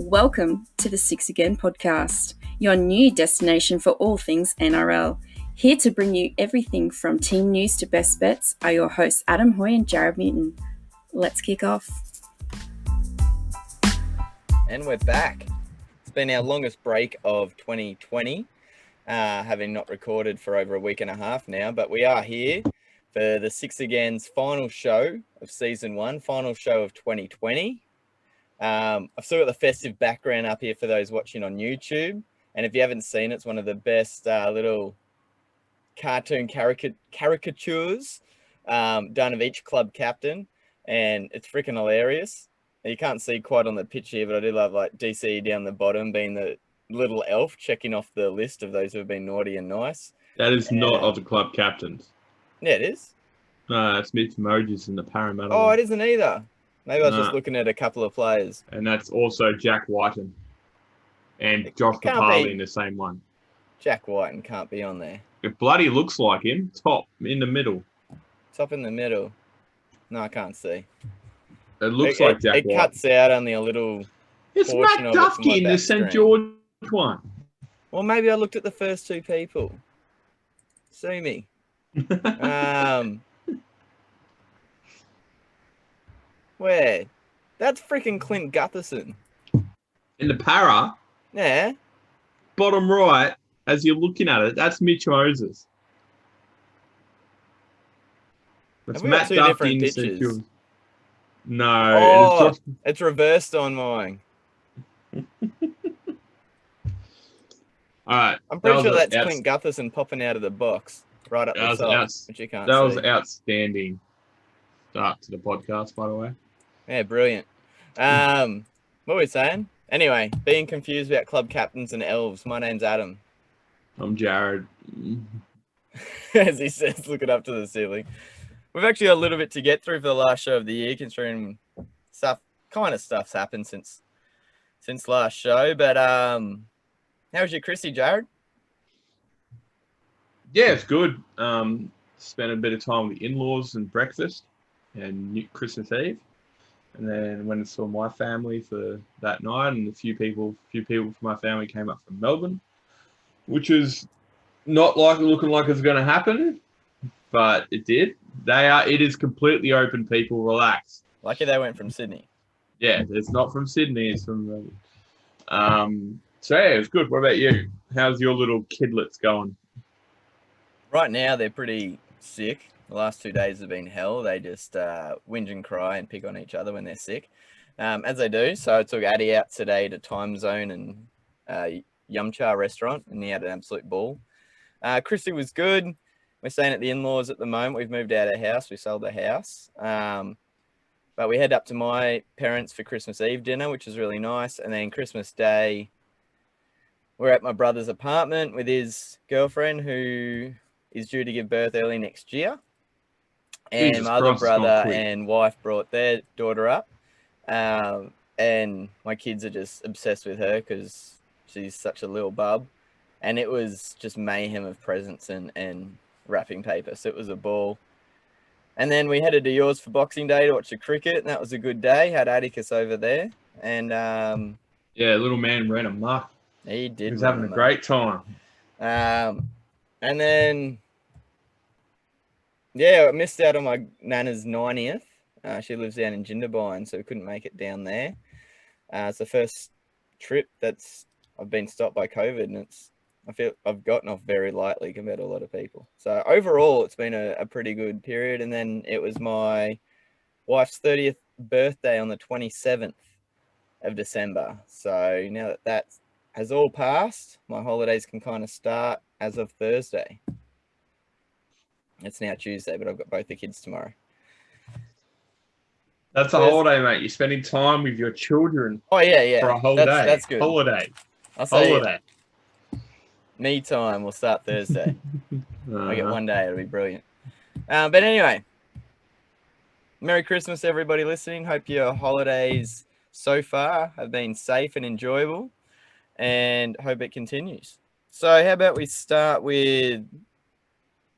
Welcome to the Six Again podcast, your new destination for all things NRL. Here to bring you everything from team news to best bets are your hosts Adam Hoy and Jared Newton. Let's kick off. And we're back. It's been our longest break of 2020, having not recorded for over a week and a half now, but we are here for the Six Again's final show of season one, final show of 2020. I've still got the festive background up here for those watching on YouTube. And if you haven't seen it, it's one of the best little cartoon caricatures done of each club captain. And it's freaking hilarious. You can't see quite on the pitch here, but I do love like DC down the bottom being the little elf checking off the list of those who have been naughty and nice. That is not of the club captains. Yeah, it is. No, it's Mitch Moses in the Parramatta. Oh, it isn't either. Maybe I was just looking at a couple of players. And that's also Jack Whiten and Josh Papali in the same one. Jack Whiten can't be on there. It bloody looks like him. Top in the middle. Top in the middle. No, I can't see. It looks like Jack Whiten. It cuts out only a little. It's Matt Duffy in the St. George one. Well, maybe I looked at the first two people. Sue me. Where? That's freaking Clint Gutherson. In the Para? Yeah. Bottom right, as you're looking at it, that's Mitch Moses. That's Matt Duffy in St. George. No. It's reversed on mine. All right. I'm pretty sure that's Clint Gutherson popping out of the box right up the top, which you can't see. That was outstanding start to the podcast, by the way. Yeah, brilliant. What were we saying? Anyway, being confused about club captains and elves. My name's Adam. I'm Jared. As he says, looking up to the ceiling. We've actually got a little bit to get through for the last show of the year, considering stuff's happened since last show. But how was your Chrissy, Jared? Yeah, it's good. Spent a bit of time with the in-laws and breakfast and Christmas Eve. And then went and saw my family for that night, and a few people from my family came up from Melbourne, which is not looking like it's going to happen, but it did. It is completely open. People relax. Lucky they went from Sydney. Yeah, it's not from Sydney. It's from Melbourne. So yeah, it was good. What about you? How's your little kidlets going? Right now, they're pretty sick. The last 2 days have been hell. They just whinge and cry and pick on each other when they're sick, as they do. So I took Addie out today to Time Zone and Yum-Cha restaurant, and he had an absolute ball. Chrissy was good. We're staying at the in-laws at the moment. We've moved out of house. We sold the house. But we head up to my parents for Christmas Eve dinner, which is really nice. And then Christmas Day, we're at my brother's apartment with his girlfriend, who is due to give birth early next year. And my other brother and wife brought their daughter up. And my kids are just obsessed with her because she's such a little bub. And it was just mayhem of presents and wrapping paper. So it was a ball. And then we headed to yours for Boxing Day to watch the cricket. And that was a good day. Had Atticus over there. And yeah, little man ran amok. He did. He was having a great time. And then... yeah, I missed out on my Nana's 90th. She lives down in Jindabyne, so we couldn't make it down there. It's the first trip I've been stopped by COVID, and I feel I've gotten off very lightly compared to a lot of people. So overall, it's been a pretty good period. And then it was my wife's 30th birthday on the 27th of December. So now that has all passed, my holidays can kind of start as of Thursday. It's now Tuesday, but I've got both the kids tomorrow. That's a holiday, mate. You're spending time with your children. Oh, yeah. For a whole day. That's good. Holiday. I'll say holiday. Me time will start Thursday. I get one day. It'll be brilliant. But anyway, Merry Christmas, everybody listening. Hope your holidays so far have been safe and enjoyable, and hope it continues. So how about we start with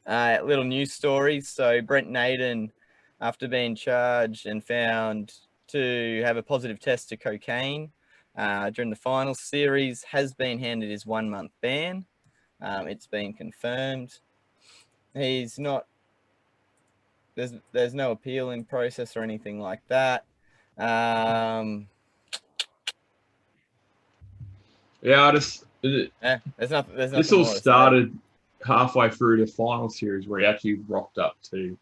little news stories. So Brent Naden, after being charged and found to have a positive test to cocaine, during the final series, has been handed his 1-month ban. It's been confirmed. He's not. There's no appeal in process or anything like that. Yeah, There's nothing. This all more to say. started halfway through the final series where he actually rocked up to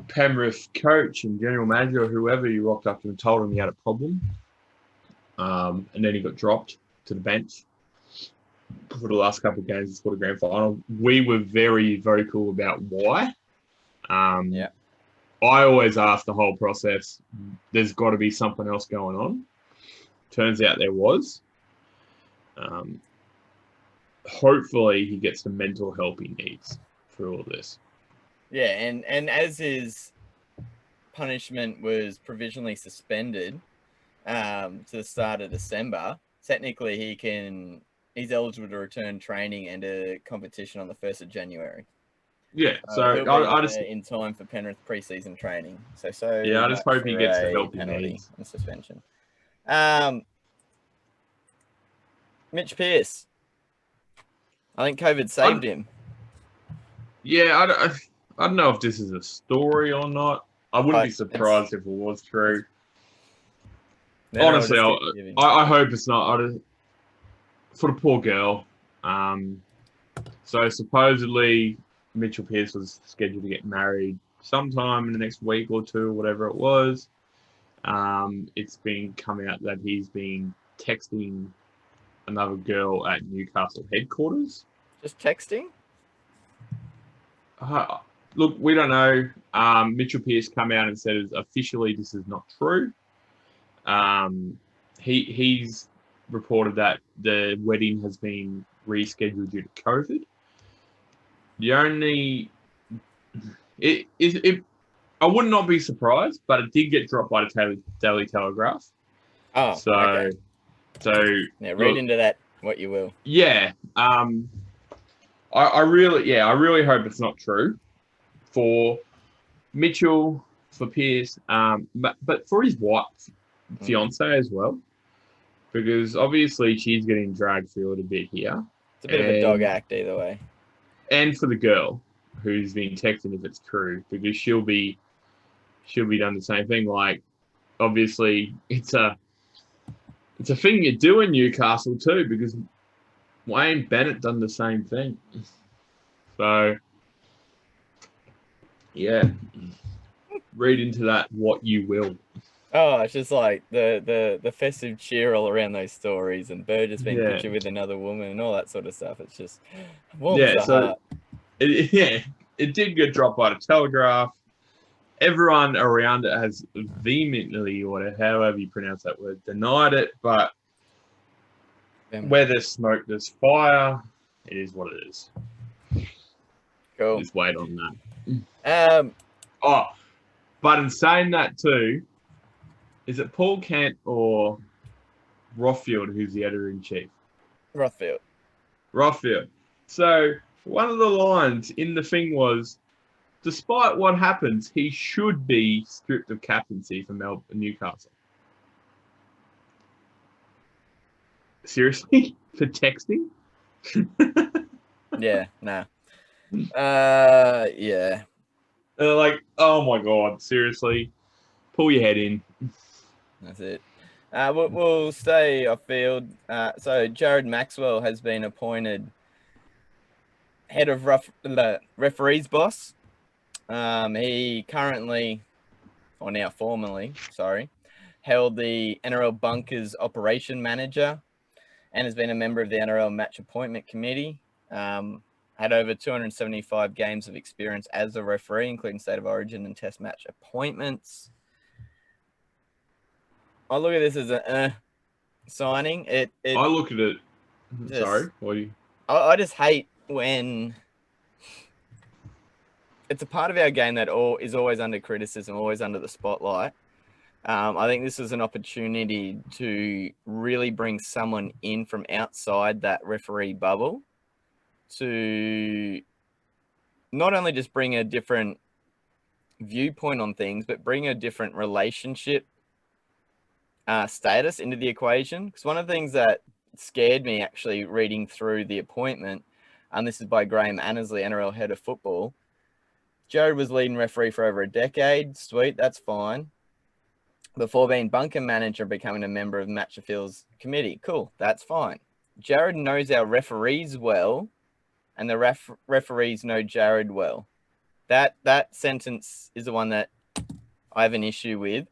Penrith coach and general manager or whoever. He rocked up to and told him he had a problem. And then he got dropped to the bench for the last couple of games for the grand final. We were very, very cool about why. Yeah. I always ask the whole process, there's got to be something else going on. Turns out there was. Hopefully he gets the mental help he needs through all this. Yeah, and as his punishment was provisionally suspended to the start of December, technically he's eligible to return training and a competition on the 1st of January. Yeah, so I just in time for Penrith preseason training. So yeah, I just hope he gets the help he penalty needs. and suspension. Mitch Pearce. I think COVID saved him. Yeah, I don't know if this is a story or not. I wouldn't be surprised if it was true. Honestly, I hope it's not. For the poor girl. So supposedly Mitchell Pearce was scheduled to get married sometime in the next week or two, whatever it was. It's been coming out that he's been texting another girl at Newcastle headquarters. Just texting? Look, we don't know. Mitchell Pearce come out and said officially this is not true. He's reported that the wedding has been rescheduled due to COVID. I would not be surprised, but it did get dropped by the Daily Telegraph. Oh, okay. So yeah, read into that what you will. Yeah. I really hope it's not true for Mitchell, for Pearce, but for his wife, fiance as well, because obviously she's getting dragged through a little bit here. It's a bit of a dog act either way. And for the girl who's been texting if it's true, because she'll be done the same thing. Like, obviously, it's a thing you do in Newcastle too, because Wayne Bennett done the same thing. So, yeah, read into that what you will. Oh, it's just like the festive cheer all around those stories, and Burgess being pictured with another woman and all that sort of stuff. It's just warms the heart. It did get dropped by the Telegraph. Everyone around it has vehemently, or however you pronounce that word, denied it. But where there's smoke, there's fire. It is what it is. Cool. Just wait on that. But in saying that too, is it Paul Kent or Rothfield who's the editor-in-chief? Rothfield. So one of the lines in the thing was, despite what happens, he should be stripped of captaincy for Newcastle. Seriously? For texting? Yeah, nah. Yeah. Like, oh my God, seriously? Pull your head in. That's it. We'll stay off field. So Jared Maxwell has been appointed head of referees boss. He currently, or now formerly, held the NRL Bunkers operation manager and has been a member of the NRL match appointment committee. Had over 275 games of experience as a referee, including State of Origin and Test match appointments. I look at this as a signing. I look at it. Sorry, what do you? I just hate when it's a part of our game that is always under criticism, always under the spotlight. I think this is an opportunity to really bring someone in from outside that referee bubble to not only just bring a different viewpoint on things, but bring a different relationship status into the equation. Because one of the things that scared me actually reading through the appointment, and this is by Graham Annesley, NRL head of football. Jared was leading referee for over a decade. Sweet, that's fine. Before being bunker manager and becoming a member of Match Appeals Committee. Cool, that's fine. Jared knows our referees well, and the referees know Jared well. That sentence is the one that I have an issue with.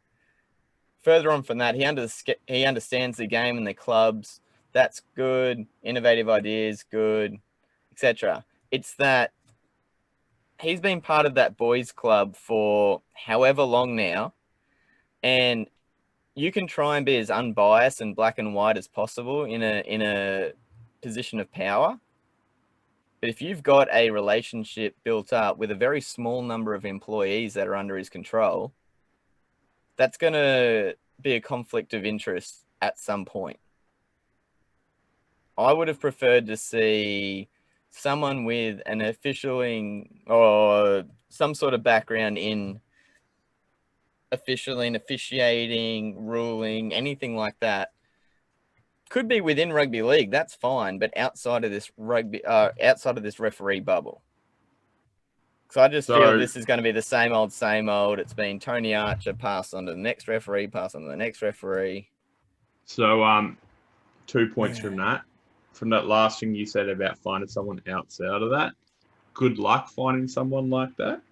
Further on from that, he understands the game and the clubs. That's good. Innovative ideas, good, etc. It's that he's been part of that boys' club for however long now, and you can try and be as unbiased and black and white as possible in a position of power. But if you've got a relationship built up with a very small number of employees that are under his control, that's going to be a conflict of interest at some point. I would have preferred to see someone with an officialing or some sort of background in officialing, officiating, ruling, anything like that. Could be within rugby league, that's fine, but outside of this referee bubble. So I just feel this is going to be the same old, same old. It's been Tony Archer passed on to the next referee, passed on to the next referee. So 2 points from that last thing you said about finding someone outside of that. Good luck finding someone like that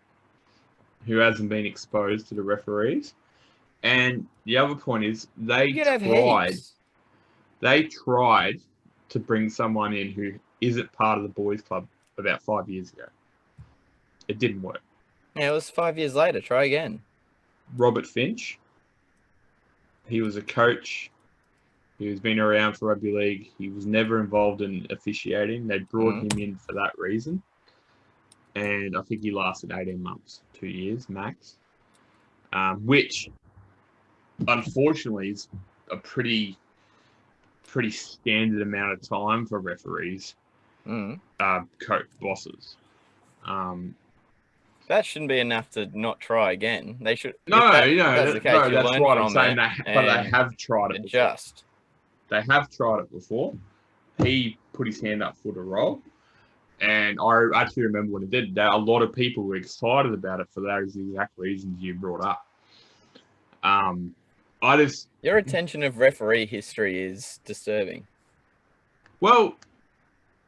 who hasn't been exposed to the referees. And the other point is they tried to bring someone in who isn't part of the boys' club about 5 years ago. It didn't work. Yeah, it was 5 years later. Try again. Robert Finch. He was a coach. He's been around for rugby league. He was never involved in officiating. They brought him in for that reason. And I think he lasted 18 months, 2 years max. Which, unfortunately, is a pretty standard amount of time for referees, coach bosses. That shouldn't be enough to not try again. They should. That's right. I'm saying but they have tried it. Adjust. They have tried it before. He put his hand up for the role, and I actually remember when he did that. A lot of people were excited about it for those exact reasons you brought up. Your attention of referee history is disturbing. Well,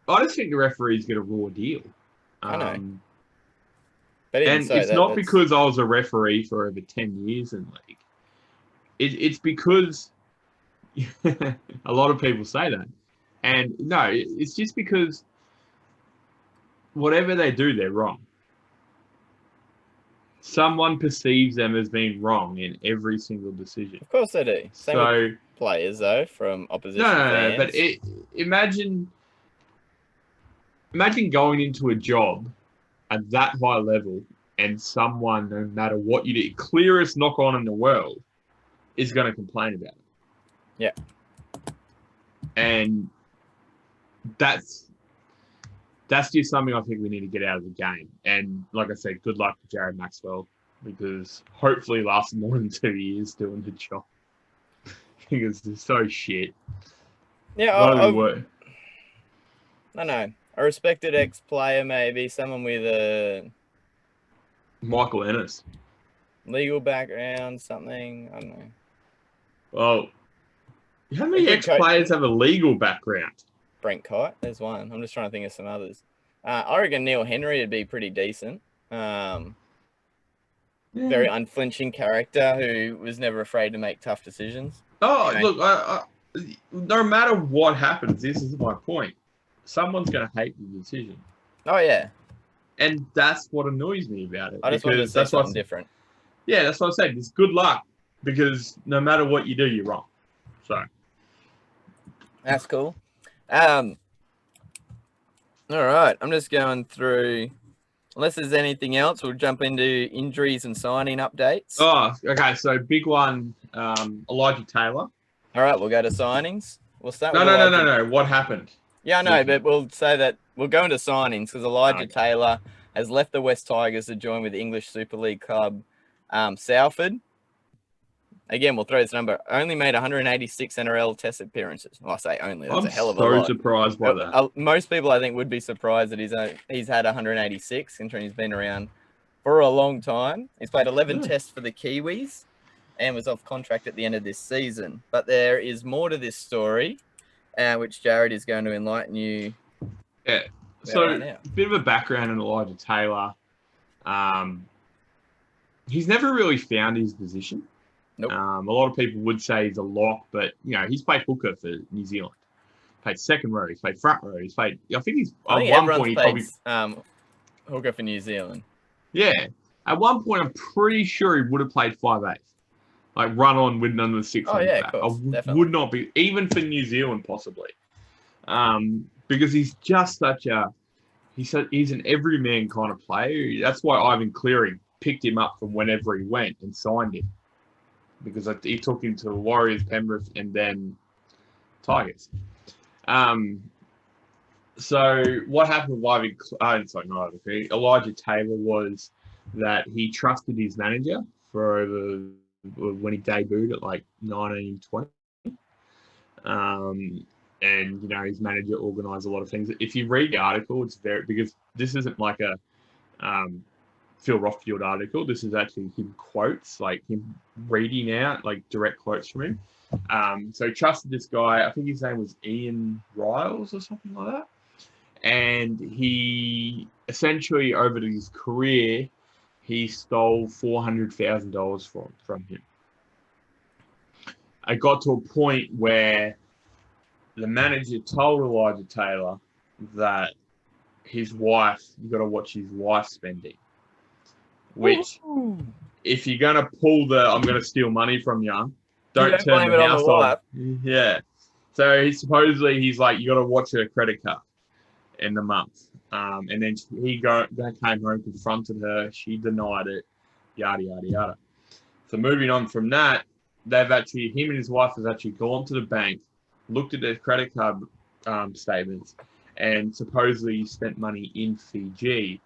I just think the referees get a raw deal. I know. But it's not because I was a referee for over 10 years in league. It's because a lot of people say that. And no, it's just because whatever they do, they're wrong. Someone perceives them as being wrong in every single decision. Of course they do. Same with players, though, from opposition fans. No, but imagine going into a job at that high level and someone, no matter what you do, clearest knock on in the world, is going to complain about it. Yeah. And that's just something I think we need to get out of the game. And like I said, good luck to Jared Maxwell, because hopefully he lasts more than 2 years doing the job. Because they're so shit. Yeah, I know. A respected ex-player, maybe someone with a Michael Ennis legal background, something. I don't know. Well, how many ex-players have a legal background? Brent Kite, there's one. I'm just trying to think of some others. I reckon Neil Henry would be pretty decent. Very unflinching character who was never afraid to make tough decisions. Look, no matter what happens, this is my point. Someone's going to hate the decision. Oh, yeah. And that's what annoys me about it. I just wanted to say something different. Yeah, that's what I said. It's good luck, because no matter what you do, you're wrong. So. That's cool. All right. I'm just going through. Unless there's anything else, we'll jump into injuries and signing updates. Oh, okay. So big one, Elijah Taylor. All right, we'll go to signings. We'll start. No. What happened? Yeah, I know, but we'll say that we'll go into signings because Elijah Taylor has left the West Tigers to join with English Super League club Salford. again, we'll throw this number. Only made 186 NRL Test appearances. Well, I say only. That's I'm a hell of a so lot. surprised by that. Most people, I think, would be surprised that he's had 186, considering he's been around for a long time. He's played 11 Tests for the Kiwis and was off contract at the end of this season. But there is more to this story, which Jared is going to enlighten you. Yeah. So, a bit of a background on Elijah Taylor. He's never really found his position. Nope. A lot of people would say he's a lock, but he's played hooker for New Zealand. Played second row. He's played front row. I think at one point he probably hooker for New Zealand. Yeah. At one point, I'm pretty sure he would have played 5'8", like run on with none of the 6. Oh yeah, of course, definitely. Would not be even for New Zealand possibly, because he's just he's an everyman kind of player. That's why Ivan Cleary picked him up from whenever he went and signed him, because he took him to the Warriors, Penrith, and then Tigers. So what happened with Elijah Taylor was that he trusted his manager for over when he debuted at like 19, 20. And his manager organised a lot of things. If you read the article, it's because this isn't like a Phil Rockfield article. This is actually him quotes, like him reading out like direct quotes from him. So he trusted this guy. I think his name was Ian Riles or something like that. And he essentially, over his career, he stole $400,000 from him. It got to a point where the manager told Elijah Taylor that his wife, you got to watch his wife spending. Which, if you're going to pull I'm going to steal money from you, don't turn the house on. Yeah. So he's like, you got to watch her credit card in the month. And then he came home, confronted her. She denied it, yada, yada, yada. So moving on from that, him and his wife has actually gone to the bank, looked at their credit card statements, and supposedly spent money in Fiji,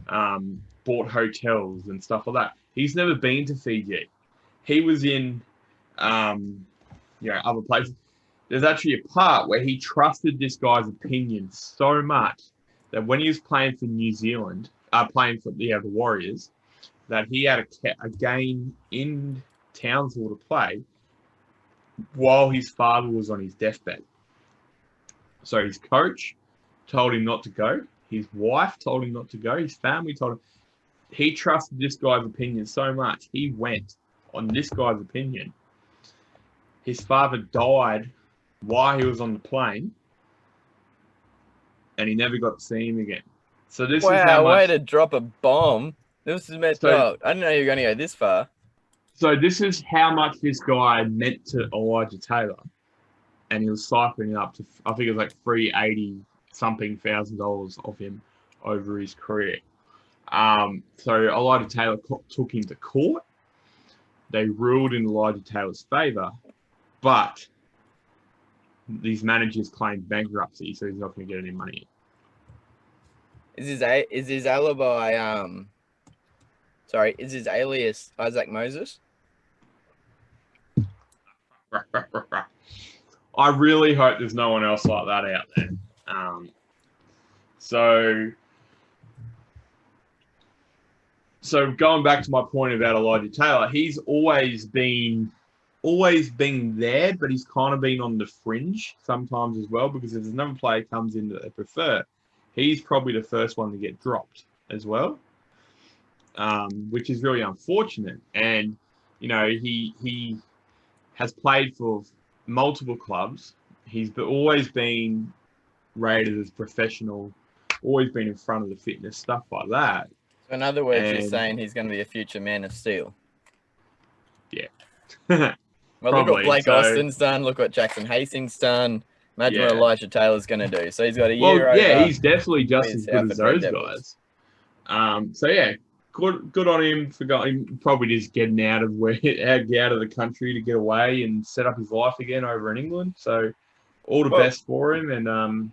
bought hotels and stuff like that. He's never been to Fiji. He was in, other places. There's actually a part where he trusted this guy's opinion so much that when he was playing for New Zealand, playing for the Warriors, that he had a game in Townsville to play while his father was on his deathbed. So his coach told him not to go. His wife told him not to go. His family told him. He trusted this guy's opinion so much, he went on this guy's opinion. His father died while he was on the plane, and he never got to see him again. So this is how much... way to drop a bomb. This is messed up. I didn't know you were going to go this far. So this is how much this guy meant to Elijah Taylor, and he was cycling up to, I think it was like $380-something thousand of him over his career. So Elijah Taylor took him to court. They ruled in Elijah Taylor's favour, but these managers claimed bankruptcy, so he's not going to get any money. Is his alibi? Is his alias Isaac Moses? I really hope there's no one else like that out there. So going back to my point about Elijah Taylor, he's always been there, but he's kind of been on the fringe sometimes as well, because if there's another player comes in that they prefer, he's probably the first one to get dropped as well, which is really unfortunate. And, he has played for multiple clubs. He's always been rated as professional, always been in front of the fitness, stuff like that. So in other words, you're saying he's going to be a future Man of Steel. Yeah. Well, probably. Look what Blake Austin's done. Look what Jackson Hastings done. Imagine what Elijah Taylor's going to do. So he's got a year over. Yeah, he's definitely just as good as those guys. Good on him for going. Probably just getting out of the country to get away and set up his life again over in England. So all the best for him. And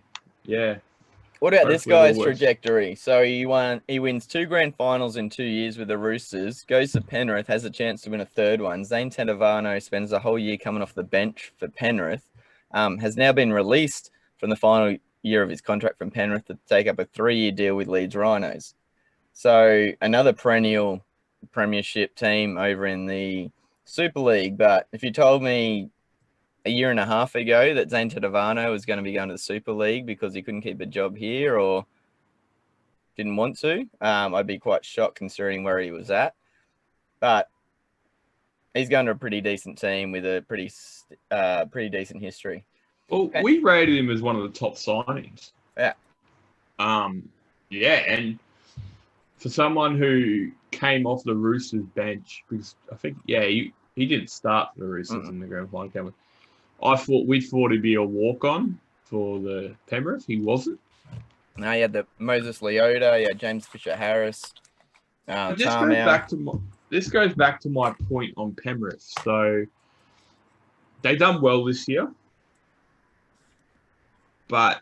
What about this Hopefully it all guy's works. trajectory? So he wins 2 grand finals in 2 years with the Roosters, goes to Penrith, has a chance to win a third one. Zane Tedavano spends the whole year coming off the bench for Penrith, has now been released from the final year of his contract from Penrith to take up a 3-year deal with Leeds Rhinos. So another perennial premiership team over in the Super League. But if you told me a year and a half ago that Zane Tedavano was going to be going to the Super League because he couldn't keep a job here or didn't want to, I'd be quite shocked considering where he was at. But he's going to a pretty decent team with a pretty decent history. Well, we rated him as one of the top signings. Yeah. Yeah, and for someone who came off the Roosters bench, because I think, he didn't start for the Roosters in the grand final. We thought he'd be a walk-on for the Penrith. He wasn't. No, he had the Moses Leota, he had James Fisher-Harris. This goes back to my point on Penrith. So they done well this year, but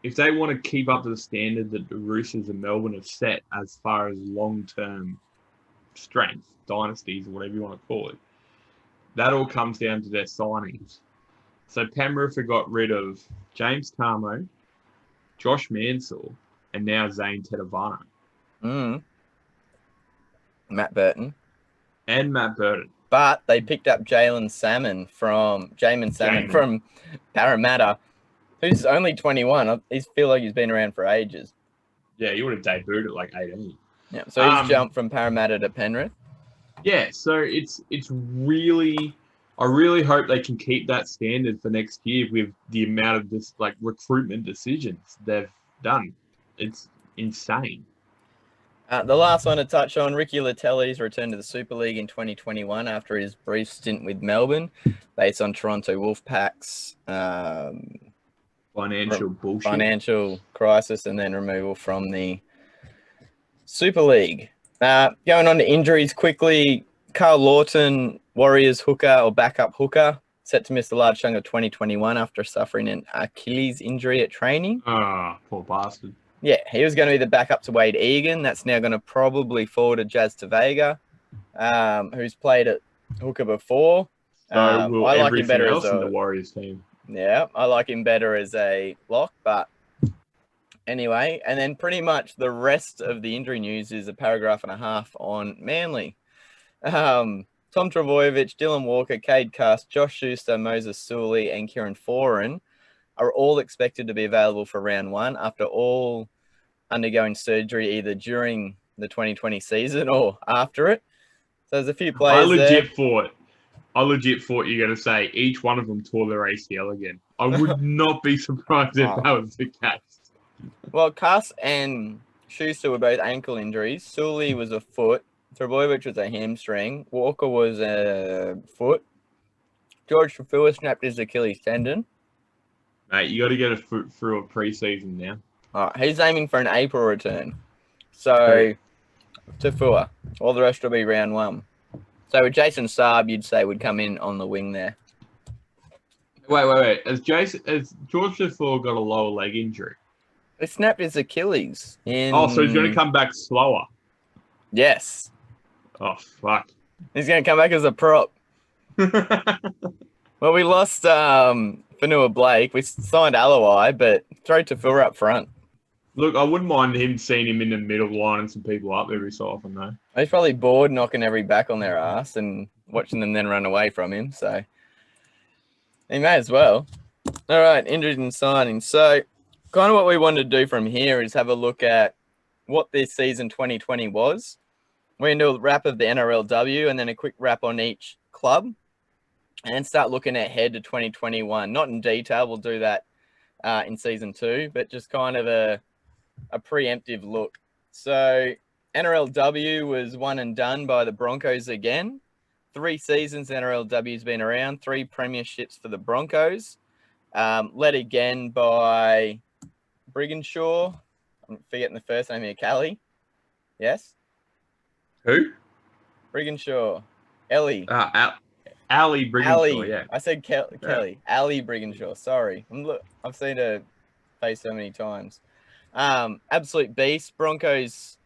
if they want to keep up to the standard that the Roosters and Melbourne have set as far as long-term strength, dynasties, or whatever you want to call it, that all comes down to their signings. So Penrith have got rid of James Tarmo, Josh Mansell, and now Zane Tedavano. Matt Burton. But they picked up Jamin Salmon from Parramatta, who's only 21. I feel like he's been around for ages. Yeah, he would have debuted at like 18. Yeah, so he's jumped from Parramatta to Penrith. Yeah, so it's really, I really hope they can keep that standard for next year with the amount of this recruitment decisions they've done. It's insane. The last one to touch on, Ricky Latelli's returned to the Super League in 2021 after his brief stint with Melbourne, based on Toronto Wolfpack's financial crisis and then removal from the Super League. Going on to injuries quickly, Carl Lawton, Warriors hooker or backup hooker, set to miss a large chunk of 2021 after suffering an Achilles injury at training. Poor bastard. Yeah, he was going to be the backup to Wade Egan. That's now going to probably fall to Jazz Tavega, who's played at hooker before. So will I like everything him better else as in the Warriors team. Yeah, I like him better as a lock, but anyway. And then pretty much the rest of the injury news is a paragraph and a half on Manly. Tom Trbojevic, Dylan Walker, Cade Cast, Josh Schuster, Moses Sully, and Kieran Foran are all expected to be available for round 1 after all undergoing surgery either during the 2020 season or after it. So there's a few players I legit thought you were going to say each one of them tore their ACL again. I would not be surprised if that was the case. Well, Cuss and Schuster were both ankle injuries. Sully was a foot. Trbojevic was a hamstring. Walker was a foot. George Trafua snapped his Achilles tendon. Mate, you got to get a foot through a preseason now. All right, he's aiming for an April return. So, Tafua. All the rest will be round 1. So with Jason Saab, you'd say would come in on the wing there. Wait. Has George Tafua got a lower leg injury? He snapped his Achilles. So he's going to come back slower? Yes. Oh, fuck. He's going to come back as a prop. Well, we lost Fanua Blake. We signed Alawai, but throw Tafua up front. Look, I wouldn't mind seeing him in the middle lining some people up every so often, though. He's probably bored knocking every back on their ass and watching them then run away from him. So he may as well. All right, injuries and signings. So kind of what we wanted to do from here is have a look at what this season 2020 was. We're going to do a wrap of the NRLW and then a quick wrap on each club and start looking ahead to 2021. Not in detail. We'll do that in season 2, but just kind of a preemptive look. So NRLW was one and done by the Broncos again. 3 seasons NRLW's been around, 3 premierships for the Broncos. Led again by Briginshaw. I'm forgetting the first name here, Callie. Yes? Who? Briginshaw. Ellie. Ali Briginshaw, yeah. I said Kelly. Ali Briginshaw, sorry. I've seen her face so many times. Absolute beast. Broncos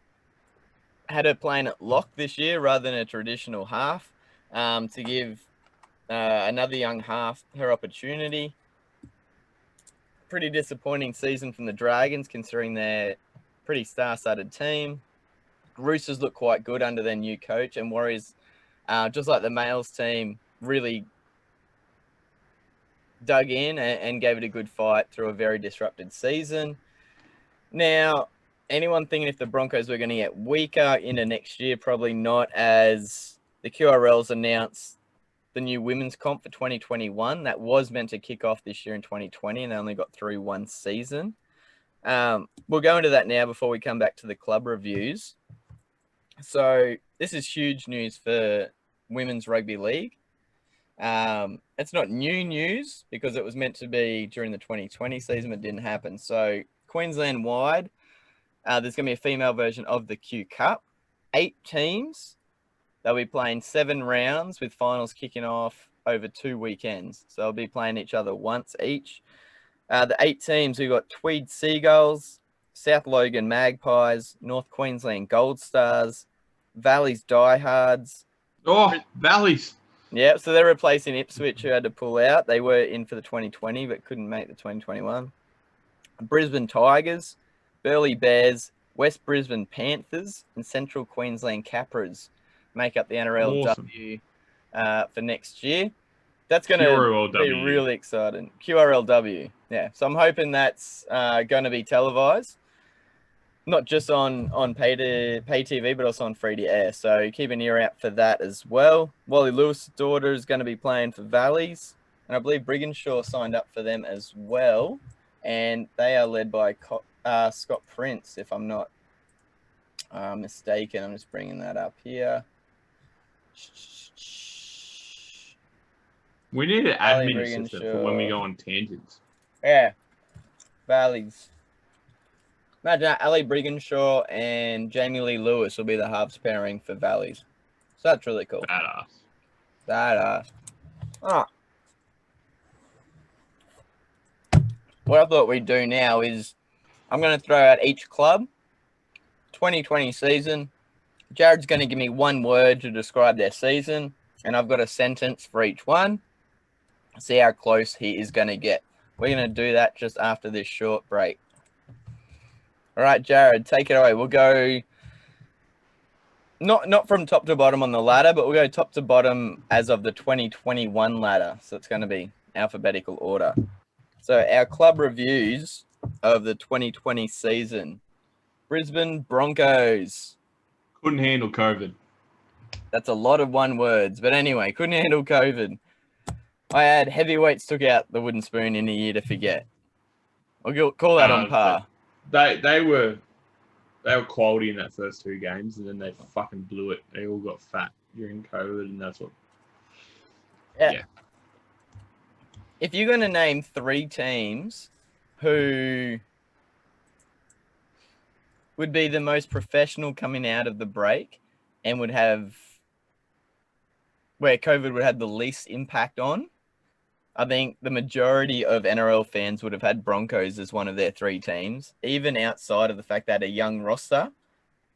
had her playing at lock this year rather than a traditional half, to give another young half her opportunity. Pretty disappointing season from the Dragons, considering they're pretty star-studded team. Roosters look quite good under their new coach, and Warriors, just like the males team, really dug in and gave it a good fight through a very disrupted season. Now, anyone thinking if the Broncos were going to get weaker into next year? Probably not, as the QRL's announced the new women's comp for 2021 that was meant to kick off this year in 2020, and they only got through one season. We'll go into that now before we come back to the club reviews. So this is huge news for Women's Rugby League. It's not new news because it was meant to be during the 2020 season, but didn't happen. So Queensland-wide, there's going to be a female version of the Q Cup. 8 teams. They'll be playing 7 rounds with finals kicking off over 2 weekends. So they'll be playing each other once each. The 8 teams, we've got Tweed Seagulls, South Logan Magpies, North Queensland Gold Stars, Valleys Diehards. Oh, Valleys. Yeah, so they're replacing Ipswich, who had to pull out. They were in for the 2020, but couldn't make the 2021. Brisbane Tigers, Burleigh Bears, West Brisbane Panthers, and Central Queensland Capras make up the NRLW for next year. That's going to be really exciting. QRLW, yeah. So I'm hoping that's going to be televised, not just on pay TV, but also on free to air. So keep an ear out for that as well. Wally Lewis' daughter is going to be playing for Valleys, and I believe Brigginshaw signed up for them as well. And they are led by Scott Prince, if I'm not mistaken. I'm just bringing that up here. We need an admin assistant for when we go on tangents. Yeah. Valleys. Imagine that, Ali Brigginshaw and Jamie Lee Lewis will be the halves pairing for Valleys. So that's really cool. Badass. Oh. What I thought we'd do now is I'm going to throw out each club, 2020 season. Jared's going to give me one word to describe their season, and I've got a sentence for each one. See how close he is going to get. We're going to do that just after this short break. All right, Jared, take it away. We'll go not from top to bottom on the ladder, but we'll go top to bottom as of the 2021 ladder. So it's going to be alphabetical order. So our club reviews of the 2020 season. Brisbane Broncos. Couldn't handle COVID. That's a lot of one words. But anyway, couldn't handle COVID. I had heavyweights took out the wooden spoon in a year to forget. I'll call that on par. They were quality in that first 2 games, and then they fucking blew it. They all got fat during COVID, and that's what. Yeah. If you're going to name 3 teams who would be the most professional coming out of the break and would have where COVID would have the least impact on, I think the majority of NRL fans would have had Broncos as one of their 3 teams, even outside of the fact that a young roster.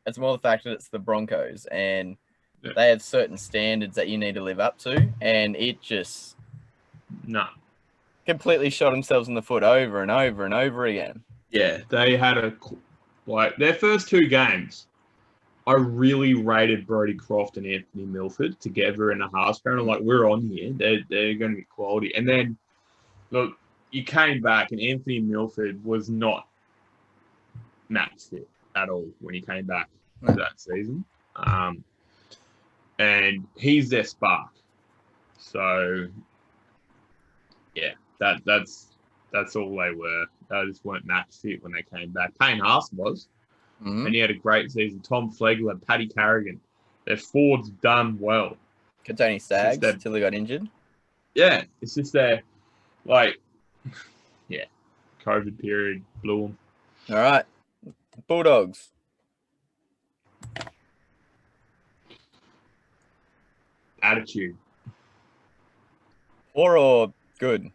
It's more the fact that it's the Broncos, and they have certain standards that you need to live up to, and it just completely shot themselves in the foot over and over and over again. Yeah, they had their first 2 games. I really rated Brodie Croft and Anthony Milford together in a half pair. I'm like, we're on here. They're going to be quality. And then, look, you came back, and Anthony Milford was not match fit at all when he came back that season. And he's their spark. So, yeah, that's all they were. They just weren't match fit when they came back. Payne Haas was. Mm-hmm. And he had a great season. Tom Flegler, Paddy Carrigan. Their forwards done well. Katoni Staggs until he got injured. Yeah, it's just COVID period blew them. All right. Bulldogs. Attitude. Poor or good?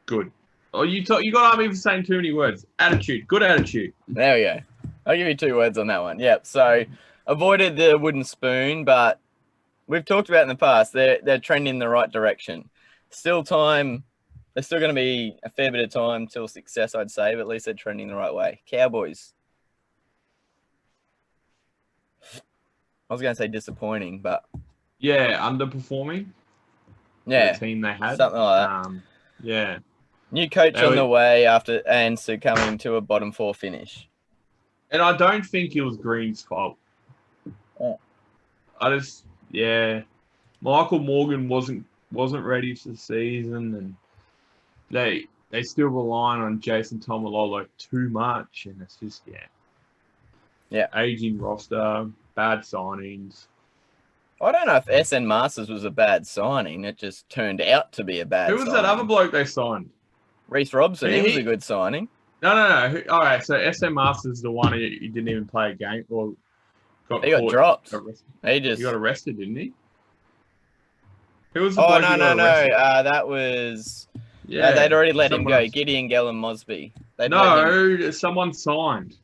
Good. Oh, you got to arm me for saying too many words. Attitude. Good attitude. There we go. I'll give you 2 words on that one. Yep. So avoided the wooden spoon, but we've talked about in the past, they're trending in the right direction. Still time. There's still going to be a fair bit of time till success, I'd say, but at least they're trending the right way. Cowboys. I was going to say disappointing, but Yeah, underperforming. yeah, The team they had. something like that. Yeah. New coach on the way and succumbing to a bottom 4 finish. And I don't think it was Green's fault. Oh. Michael Morgan wasn't ready for the season, and they still relying on Jason Tomalolo too much, and it's just aging roster, bad signings. I don't know if SN Masters was a bad signing. It just turned out to be a bad signing. Who was that other bloke they signed? Reece Robson. He was a good signing. No. All right, so SM Masters is the one he didn't even play a game. Or he got dropped. He got arrested, didn't he? Who was the bloke no. That was... they'd already let him go. Else. Gideon Gellin Mosby. Someone signed.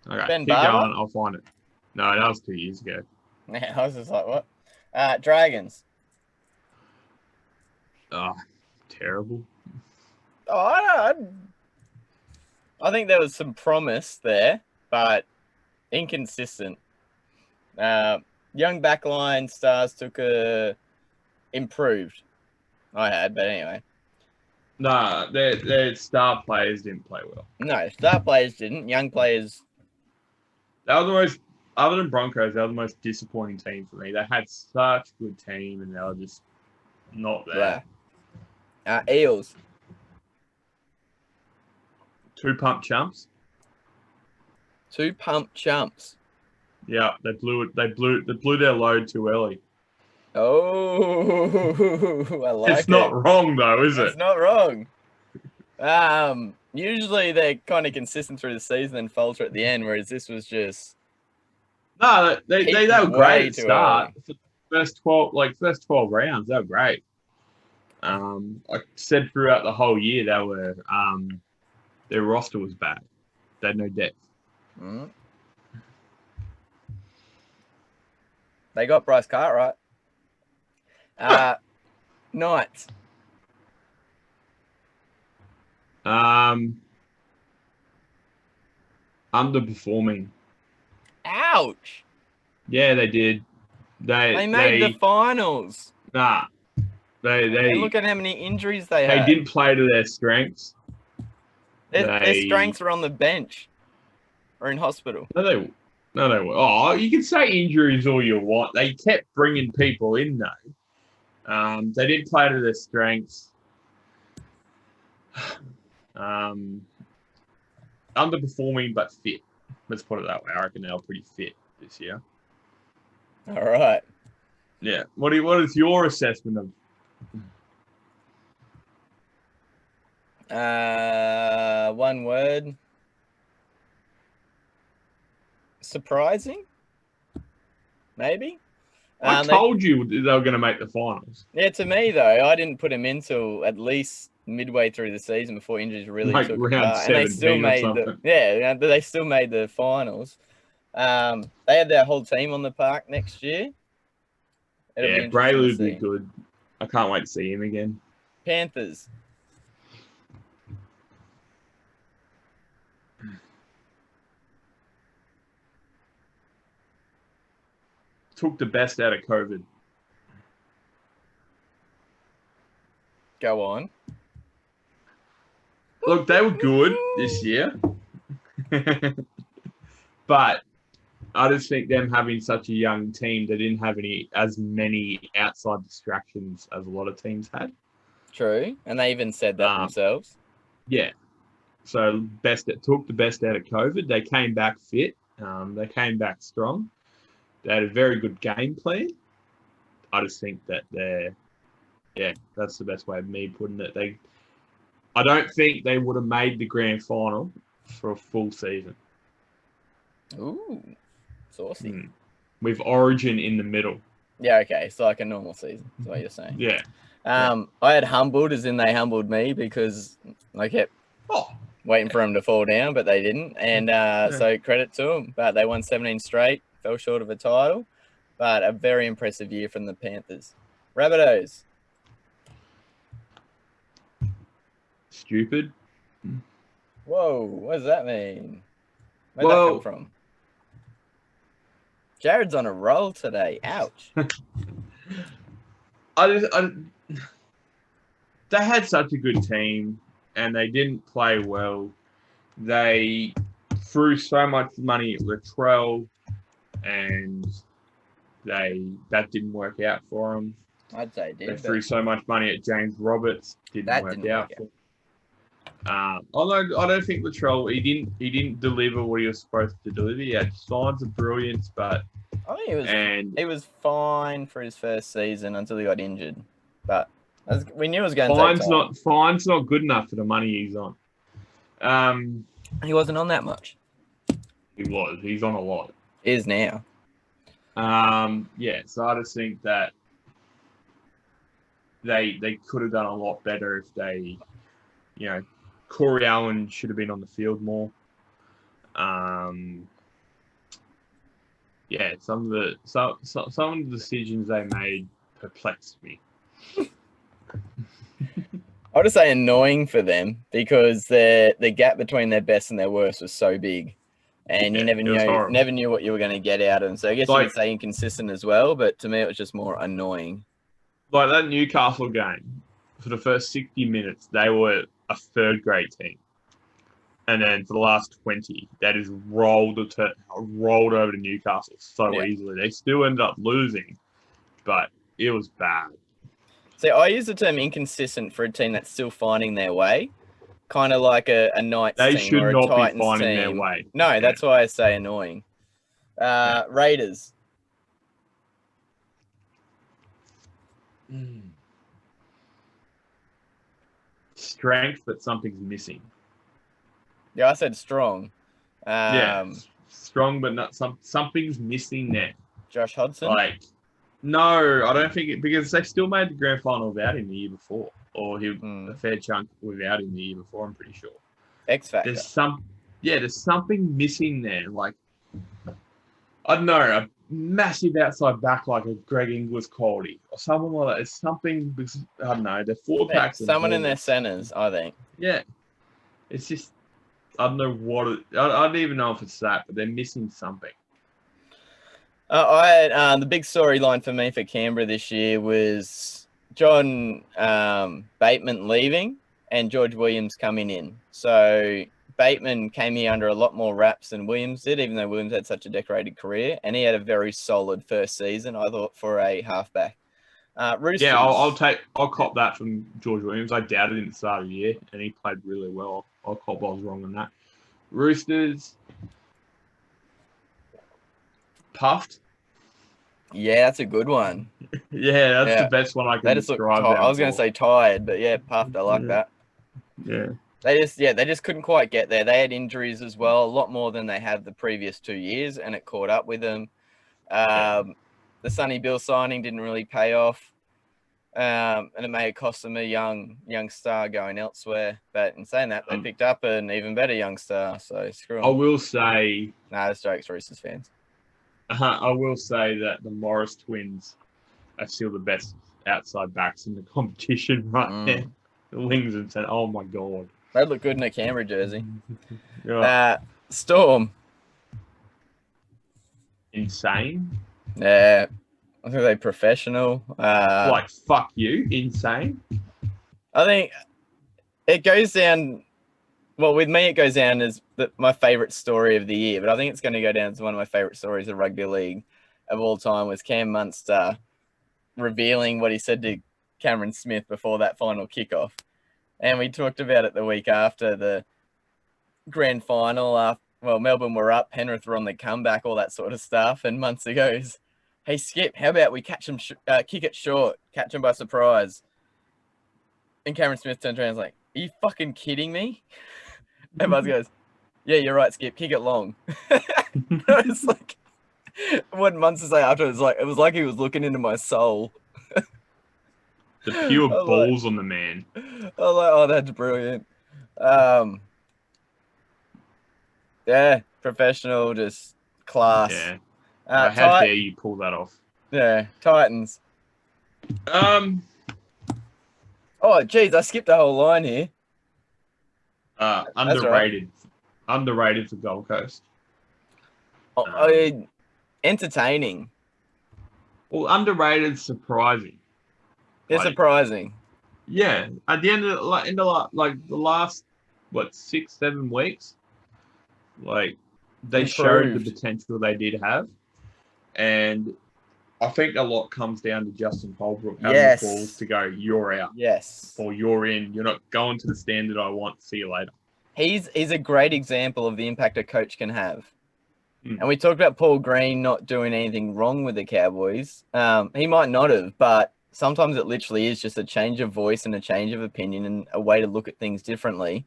Okay, Ben keep Barber? going. I'll find it. No, that was 2 years ago. Yeah, I was just like, what? Dragons. Oh, terrible. Oh, I think there was some promise there, but inconsistent. Young backline stars improved. I had, but anyway. No, their star players didn't play well. No, star players didn't. Young players. That was the most, other than Broncos, they were the most disappointing team for me. They had such a good team, and they were just not there. Eels. 2 pump chumps. 2 pump chumps. Yeah, they blew it. They blew their load too early. Oh, I like it. It's not wrong though, is it? It's not wrong. Usually they're kind of consistent through the season and falter at the end, whereas this was just. No, they were great at start. For the first 12 rounds, they were great. I said throughout the whole year they were their roster was bad. They had no depth. Mm. They got Bryce Cartwright. Knights. Underperforming. Ouch. Yeah, they did. They made the finals. Nah. They look at how many injuries they had. They didn't play to their strengths. Their strengths were on the bench or in hospital. No, they were. Oh, you can say injuries all you want. They kept bringing people in, though. They didn't play to their strengths. Underperforming, but fit. Let's put it that way. I reckon they were pretty fit this year. All right. Yeah. What is your assessment of? One word. Surprising? Maybe? I told you they were going to make the finals. Yeah, to me, though, I didn't put them in till at least midway through the season before injuries really took round 17 and they still made they still made the finals. They had their whole team on the park next year. Brayley would be good. I can't wait to see him again. Panthers. Took the best out of COVID. Go on. Look, they were good this year. But I just think them having such a young team, they didn't have as many outside distractions as a lot of teams had. True. And they even said that themselves. Yeah. So took the best out of COVID. They came back fit. They came back strong. They had a very good game plan. I just think that that's the best way of me putting it. I don't think they would have made the grand final for a full season. Ooh, saucy. With Origin in the middle. Yeah, okay. It's like a normal season, is what you're saying. Yeah. I had humbled, as in they humbled me, because I kept waiting for them to fall down, but they didn't. And so credit to them. But they won 17 straight, fell short of a title. But a very impressive year from the Panthers. Rabbitohs. Stupid. Whoa, what does that mean? Where'd that come from? Jared's on a roll today. Ouch. They had such a good team, and they didn't play well. They threw so much money at Latrell, and that didn't work out for them. I'd say it did. They threw so much money at James Roberts, didn't work out. Although I don't think Latrell, he didn't deliver what he was supposed to deliver. He had signs of brilliance, but I think he was fine for his first season until he got injured. But we knew it was going to take time. Fine's not good enough for the money he's on. He wasn't on that much. He was. He's on a lot. Is now. So I just think that they could have done a lot better if they, Corey Allen should have been on the field more. Some of the decisions they made perplexed me. I would say annoying for them, because the gap between their best and their worst was so big, and you never knew what you were going to get out of them. So I guess you could say inconsistent as well, but to me it was just more annoying. Like that Newcastle game, for the first 60 minutes, they were a third grade team. And then for the last 20, that is rolled over to Newcastle so easily. They still ended up losing, but it was bad. See, I use the term inconsistent for a team that's still finding their way, kind of like a Knights team or a Titans team. They should not be finding their way. No, that's why I say annoying. Raiders. Strength, but something's missing. Yeah, I said strong. Strong, but not something's missing there. Josh Hodgson? No, I don't think because they still made the grand final without him the year before, or a fair chunk without him the year before. I'm pretty sure. X factor. There's something missing there. I don't know, a massive outside back like a Greg Inglis quality or someone like that. It's something because I don't know. They're forward packs. Someone in their centers, I think. Yeah, it's just I don't know what I don't even know if it's that, but they're missing something. The big storyline for me for Canberra this year was John Bateman leaving and George Williams coming in. So Bateman came here under a lot more wraps than Williams did, even though Williams had such a decorated career, and he had a very solid first season, I thought, for a halfback. Roosters. Yeah, I'll cop that from George Williams. I doubted him at the start of the year, and he played really well. I'll cop I was wrong on that. Roosters. Puffed. Yeah, that's a good one. That's the best one I can describe. I was going to say tired, but puffed. I like that. Yeah. They just couldn't quite get there. They had injuries as well, a lot more than they had the previous 2 years, and it caught up with them. The Sonny Bill signing didn't really pay off, and it may have cost them a young star going elsewhere. But in saying that, they picked up an even better young star. So screw them. I will say, that's jokes, Roosters fans. I will say that the Morris twins are still the best outside backs in the competition right now. The Wings have said, "Oh my god." They look good in a Canberra jersey. Storm. Insane. Yeah. I think they're professional. Fuck you. Insane. I think it goes down... Well, with me, it goes down as my favourite story of the year, but I think it's going to go down as one of my favourite stories of rugby league of all time was Cam Munster revealing what he said to Cameron Smith before that final kickoff. And we talked about it the week after the grand final. Melbourne were up, Penrith were on the comeback, all that sort of stuff. And Munster goes, "Hey, Skip, how about we catch him, kick it short, catch him by surprise?" And Cameron Smith turns around and is like, "Are you fucking kidding me?" And Buzz goes, "Yeah, you're right, Skip, kick it long." It's like, what Munster say after it was like he was looking into my soul. The pure I like- balls on the man. Oh, that's brilliant. Yeah, professional, just class. Yeah. How How dare you pull that off? Yeah, Titans. Um. Oh, geez, I skipped the whole line here. Underrated. Underrated for Gold Coast. Entertaining. Well, underrated, surprising. It's surprising. Yeah, at the end of the last 6-7 weeks, like they showed the Improved. potential they did have, and I think a lot comes down to Justin Holbrook having the balls to go, you're out, Yes. or you're in, you're not going to the standard I want. See you later. He's a great example of the impact a coach can have. Mm. And we talked about Paul Green not doing anything wrong with the Cowboys. He might not have, but sometimes it literally is just a change of voice and a change of opinion and a way to look at things differently.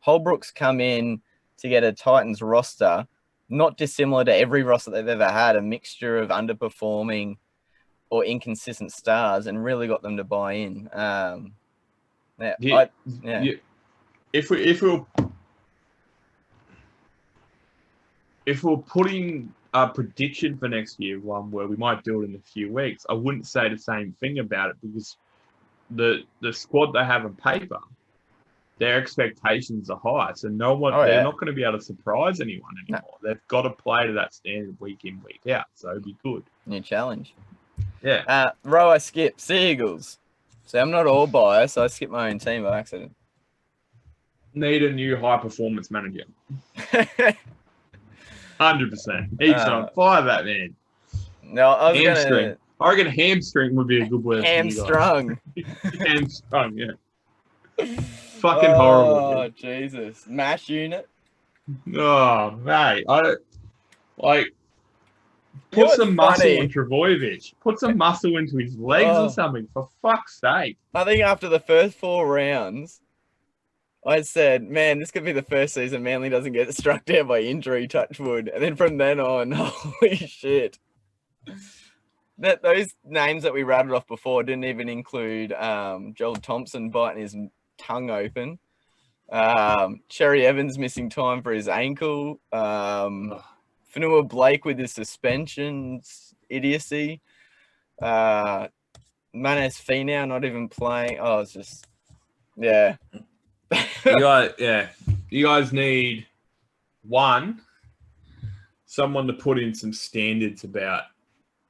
Holbrook's come in to get a Titans roster, not dissimilar to every roster they've ever had, a mixture of underperforming or inconsistent stars, and really got them to buy in. If we're putting a prediction for next year, one where we might do it in a few weeks, I wouldn't say the same thing about it, because the squad they have on paper, their expectations are high. So they're not going to be able to surprise anyone anymore. No. They've got to play to that standard week in, week out. So it'd be good. New challenge. Yeah. Row I skip. Seagulls. So I'm not all biased. I skipped my own team by accident. Need a new high performance manager. 100%. He's on fire, that man. No, I was hamstring. I reckon hamstring would be a good word. Hamstrung. Hamstrung, yeah. Fucking horrible. Oh, Jesus. MASH unit. Oh, mate. Put some muscle in Trbojevic. Put some muscle into his legs or something, for fuck's sake. I think after the first 4 rounds, I said, man, this could be the first season Manly doesn't get struck down by injury, touch wood. And then from then on, holy shit. Those names that we rattled off before didn't even include Joel Thompson biting his tongue open. Cherry Evans missing time for his ankle. Fanua Blake with his suspensions idiocy. Manes Finau not even playing. Oh, it's just, yeah. You guys need someone to put in some standards about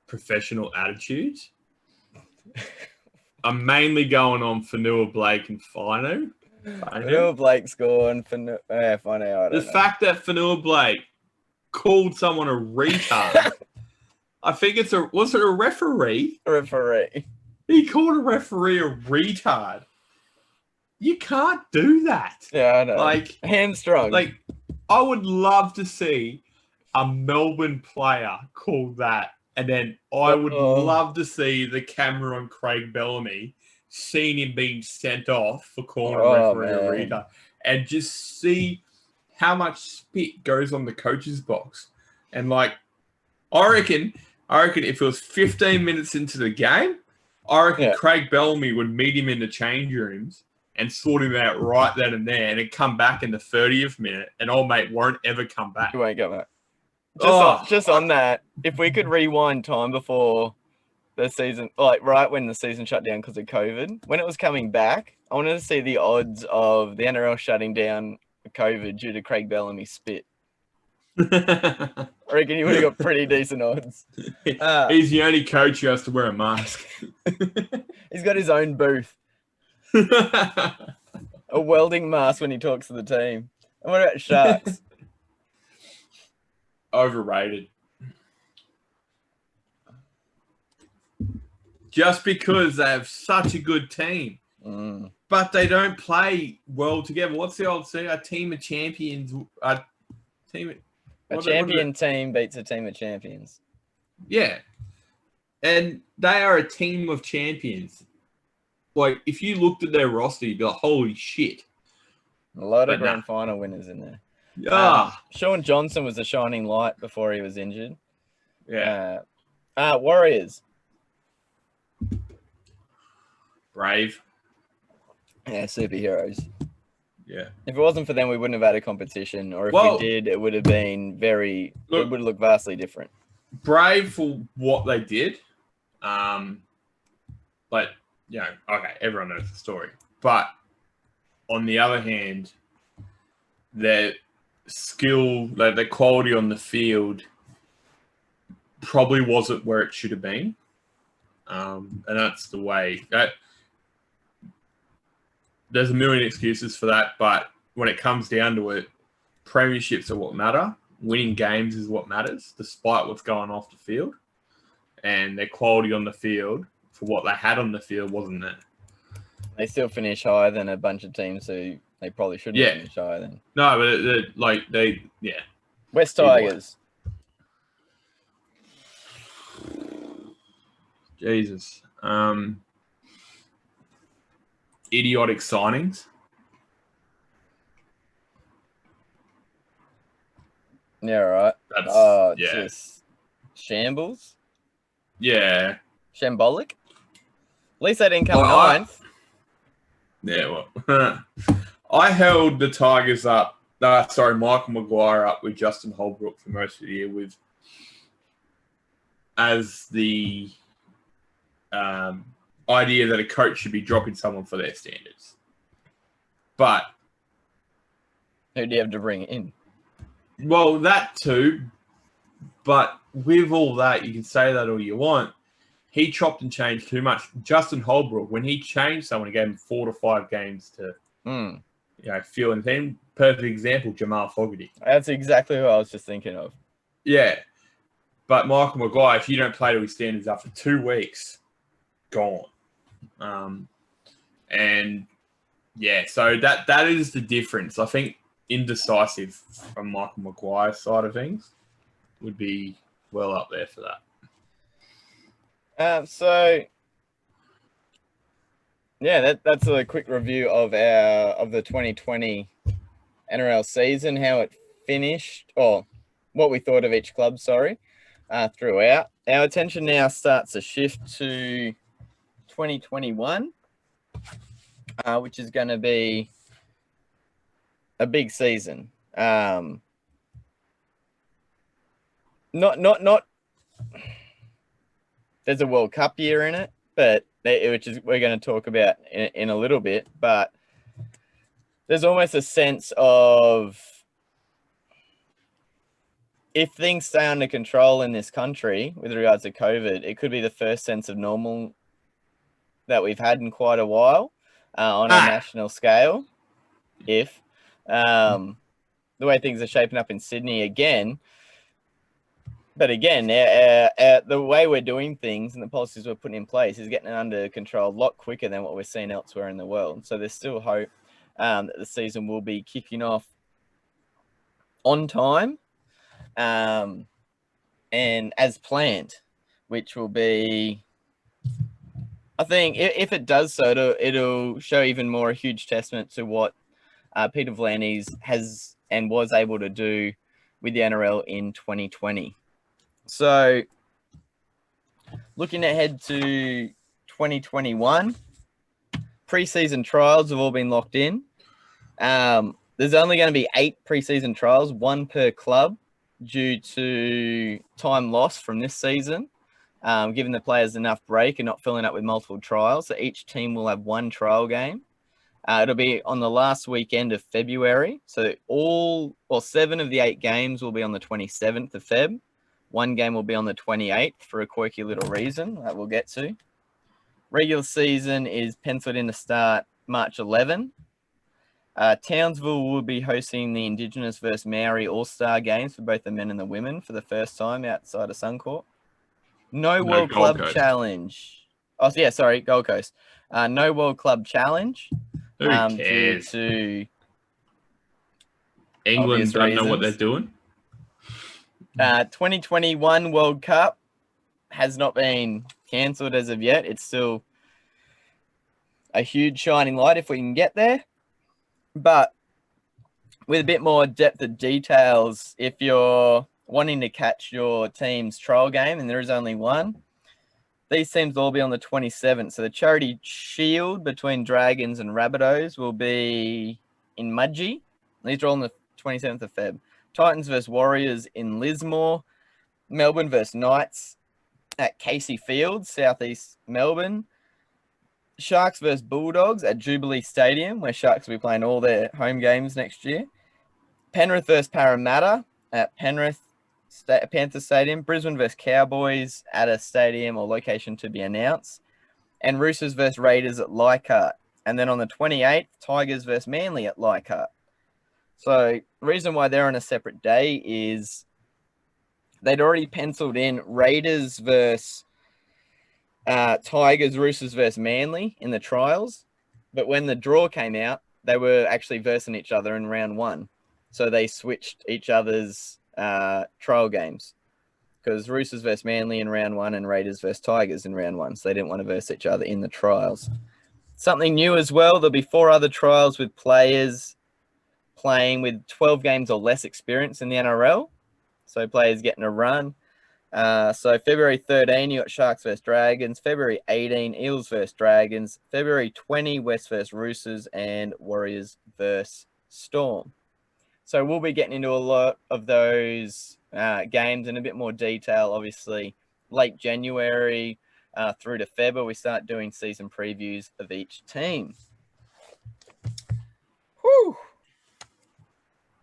professional attitudes. I'm mainly going on Fanua Blake and Fino. Fanua Blake's gone. Fino, the fact that Fanua Blake called someone a retard. I think was it a referee? A referee. He called a referee a retard. You can't do that. Yeah, I know. Like, hamstrung. Like, I would love to see a Melbourne player call that. And then I would love to see the camera on Craig Bellamy, seeing him being sent off for calling a referee a retard, and just see how much spit goes on the coach's box. And like, I reckon if it was 15 minutes into the game, I reckon Craig Bellamy would meet him in the change rooms and sort him out right then and there, and he'd come back in the 30th minute, and old mate won't ever come back. He won't come back. Just on that, if we could rewind time before the season, like right when the season shut down because of COVID, when it was coming back, I wanted to see the odds of the NRL shutting down COVID due to Craig Bellamy's spit. I reckon he would have got pretty decent odds. He's the only coach who has to wear a mask. He's got his own booth. A welding mask when he talks to the team. And what about Sharks? Overrated. Just because they have such a good team, but they don't play well together. What's the old saying? A team of champions. A champion team beats a team of champions. Yeah, and they are a team of champions. Like, if you looked at their roster, you'd be like, "Holy shit!" A lot of grand final winners in there. Sean Johnson was a shining light before he was injured. Yeah. Warriors. Brave. Yeah, superheroes. Yeah. If it wasn't for them, we wouldn't have had a competition, or if Well, we did, it would have been it Look, would have looked vastly different. Brave for what they did. But, okay, everyone knows the story. But on the other hand, their skill, their quality on the field probably wasn't where it should have been. And that's the way that there's a million excuses for that. But when it comes down to it, premierships are what matter. Winning games is what matters, despite what's going off the field. And their quality on the field for what they had on the field wasn't there. They still finish higher than a bunch of teams who they probably shouldn't finish higher than. No, but West Tigers. Jesus. Idiotic signings. Yeah, right. That's just shambles. Yeah. Shambolic. At least they didn't come ninth. Well, I held the Tigers up. Michael Maguire up with Justin Holbrook for most of the year as the idea that a coach should be dropping someone for their standards. But who do you have to bring in? Well, that too. But with all that, you can say that all you want. He chopped and changed too much. Justin Holbrook, when he changed someone, he gave him 4 to 5 games to feel and then perfect example, Jamal Fogarty. That's exactly who I was just thinking of. Yeah. But Michael Maguire, if you don't play to his standards after 2 weeks, gone. So that is the difference. I think indecisive from Michael Maguire's side of things would be well up there for that. That's a quick review of the 2020 NRL season, how it finished, or what we thought of each club, throughout. Our attention now starts to shift to 2021, which is going to be a big season. Not there's a World Cup year in it, but which is we're going to talk about in a little bit. But there's almost a sense of if things stay under control in this country with regards to COVID, it could be the first sense of normal that we've had in quite a while on a national scale. If the way things are shaping up in Sydney again. But again, the way we're doing things and the policies we're putting in place is getting it under control a lot quicker than what we're seeing elsewhere in the world. So there's still hope that the season will be kicking off on time and as planned, which will be, I think, if it does so, it'll show even more a huge testament to what Peter V'landys has and was able to do with the NRL in 2020. So, looking ahead to 2021, preseason trials have all been locked in. There's only going to be 8 preseason trials, 1 per club, due to time lost from this season, giving the players enough break and not filling up with multiple trials. So each team will have 1 trial game. It'll be on the last weekend of February. So 7 of the 8 games will be on the 27th of Feb. 1 game will be on the 28th for a quirky little reason that we'll get to. Regular season is penciled in to start March 11. Townsville will be hosting the Indigenous versus Maori All-Star games for both the men and the women for the first time outside of Suncorp. No World Club Challenge. Oh, yeah, sorry, Gold Coast. No World Club Challenge. Who cares? Due to England don't know what they're doing. 2021 World Cup has not been cancelled as of yet. It's still a huge shining light if we can get there. But with a bit more depth of details, if you're wanting to catch your team's trial game, and there is only one, these teams will all be on the 27th. So the Charity Shield between Dragons and Rabbitohs will be in Mudgee. These are all on the 27th of Feb. Titans versus Warriors in Lismore. Melbourne versus Knights at Casey Field, southeast Melbourne. Sharks versus Bulldogs at Jubilee Stadium, where Sharks will be playing all their home games next year. Penrith versus Parramatta at Penrith Panther Stadium. Brisbane versus Cowboys at a stadium or location to be announced. And Roosters versus Raiders at Leichhardt. And then on the 28th, Tigers versus Manly at Leichhardt. So the reason why they're on a separate day is they'd already penciled in Raiders versus Tigers, Roosters versus Manly in the trials. But when the draw came out, they were actually versing each other in round one. So they switched each other's trial games because Roosters versus Manly in round one and Raiders versus Tigers in round one. So they didn't want to verse each other in the trials. Something new as well, there'll be 4 other trials with players playing with 12 games or less experience in the NRL. So players getting a run. So February 13, you got Sharks versus Dragons. February 18, Eels versus Dragons. February 20, West versus Roosters, and Warriors versus Storm. So we'll be getting into a lot of those games in a bit more detail, obviously, late January through to February. We start doing season previews of each team. Whew.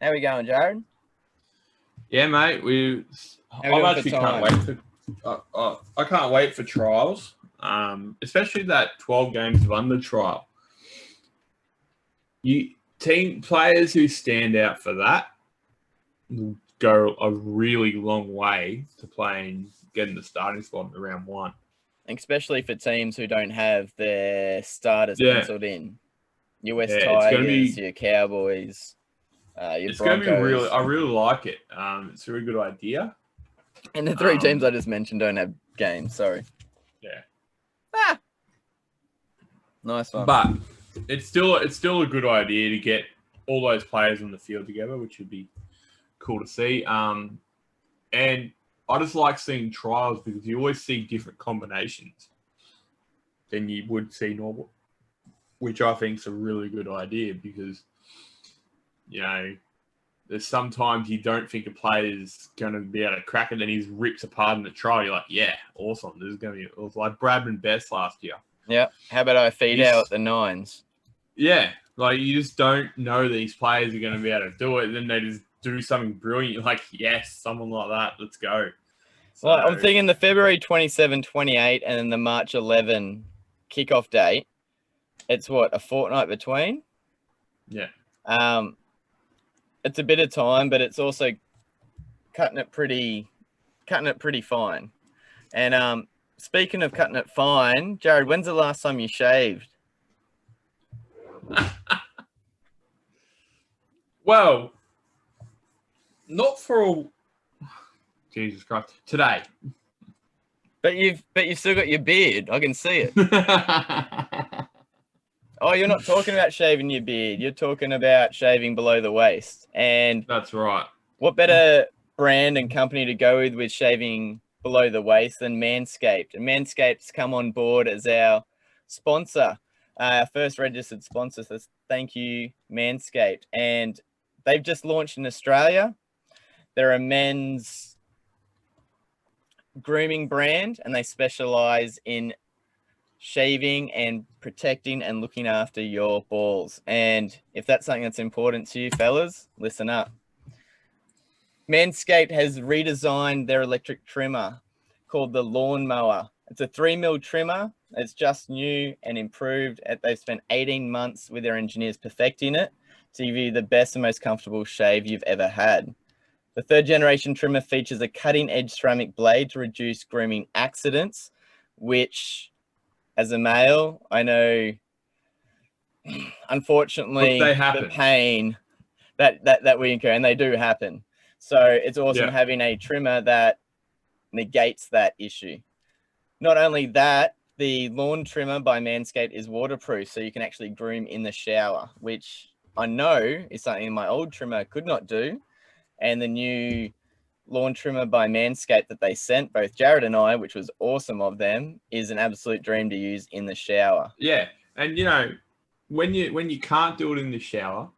How we going, Jared? Yeah, mate. I actually can't wait for. I can't wait for trials, especially that 12 games of under trial. Team players who stand out for that will go a really long way to playing, getting the starting spot in round one. Especially for teams who don't have their starters penciled in. Your West Tigers, your Cowboys, your It's Broncos. going to be really. I really like it. It's a really good idea. And the 3 teams I just mentioned don't have games. Sorry. Yeah. Nice one. But it's still a good idea to get all those players on the field together, which would be cool to see. And I just like seeing trials because you always see different combinations than you would see normal, which I think is a really good idea because, there's sometimes you don't think a player's going to be able to crack it, and he's ripped apart in the trial. You're like, yeah, awesome. This is going to be awesome. Like Bradman Best last year. Yeah. How about I feed out at the Nines? Yeah. Like, you just don't know these players are going to be able to do it. And then they just do something brilliant. You're like, yes, someone like that. Let's go. So, well, I'm thinking the February 27, 28, and then the March 11 kickoff date. It's what, a fortnight between? Yeah. It's a bit of time, but it's also cutting it pretty fine. And speaking of cutting it fine, Jared, when's the last time you shaved? Well, not for all. Jesus Christ! Today. But you've still got your beard. I can see it. Oh, you're not talking about shaving your beard. You're talking about shaving below the waist. And that's right. What better brand and company to go with shaving below the waist than Manscaped? And Manscaped's come on board as our sponsor, our first registered sponsor. So thank you, Manscaped. And they've just launched in Australia. They're a men's grooming brand, and they specialize in shaving and protecting and looking after your balls. And if that's something that's important to you, fellas, listen up. Manscaped has redesigned their electric trimmer called the Lawnmower. It's a 3mm trimmer. It's just new and improved. They've spent 18 months with their engineers perfecting it to give you the best and most comfortable shave you've ever had. The 3rd generation trimmer features a cutting-edge ceramic blade to reduce grooming accidents, which, as a male, I know, unfortunately, the pain that we incur, and they do happen. So it's awesome having a trimmer that negates that issue. Not only that, the lawn trimmer by Manscaped is waterproof, so you can actually groom in the shower, which I know is something my old trimmer could not do. And the new lawn trimmer by Manscaped that they sent both Jared and I, which was awesome of them, is an absolute dream to use in the shower. Yeah, and when you can't do it in the shower,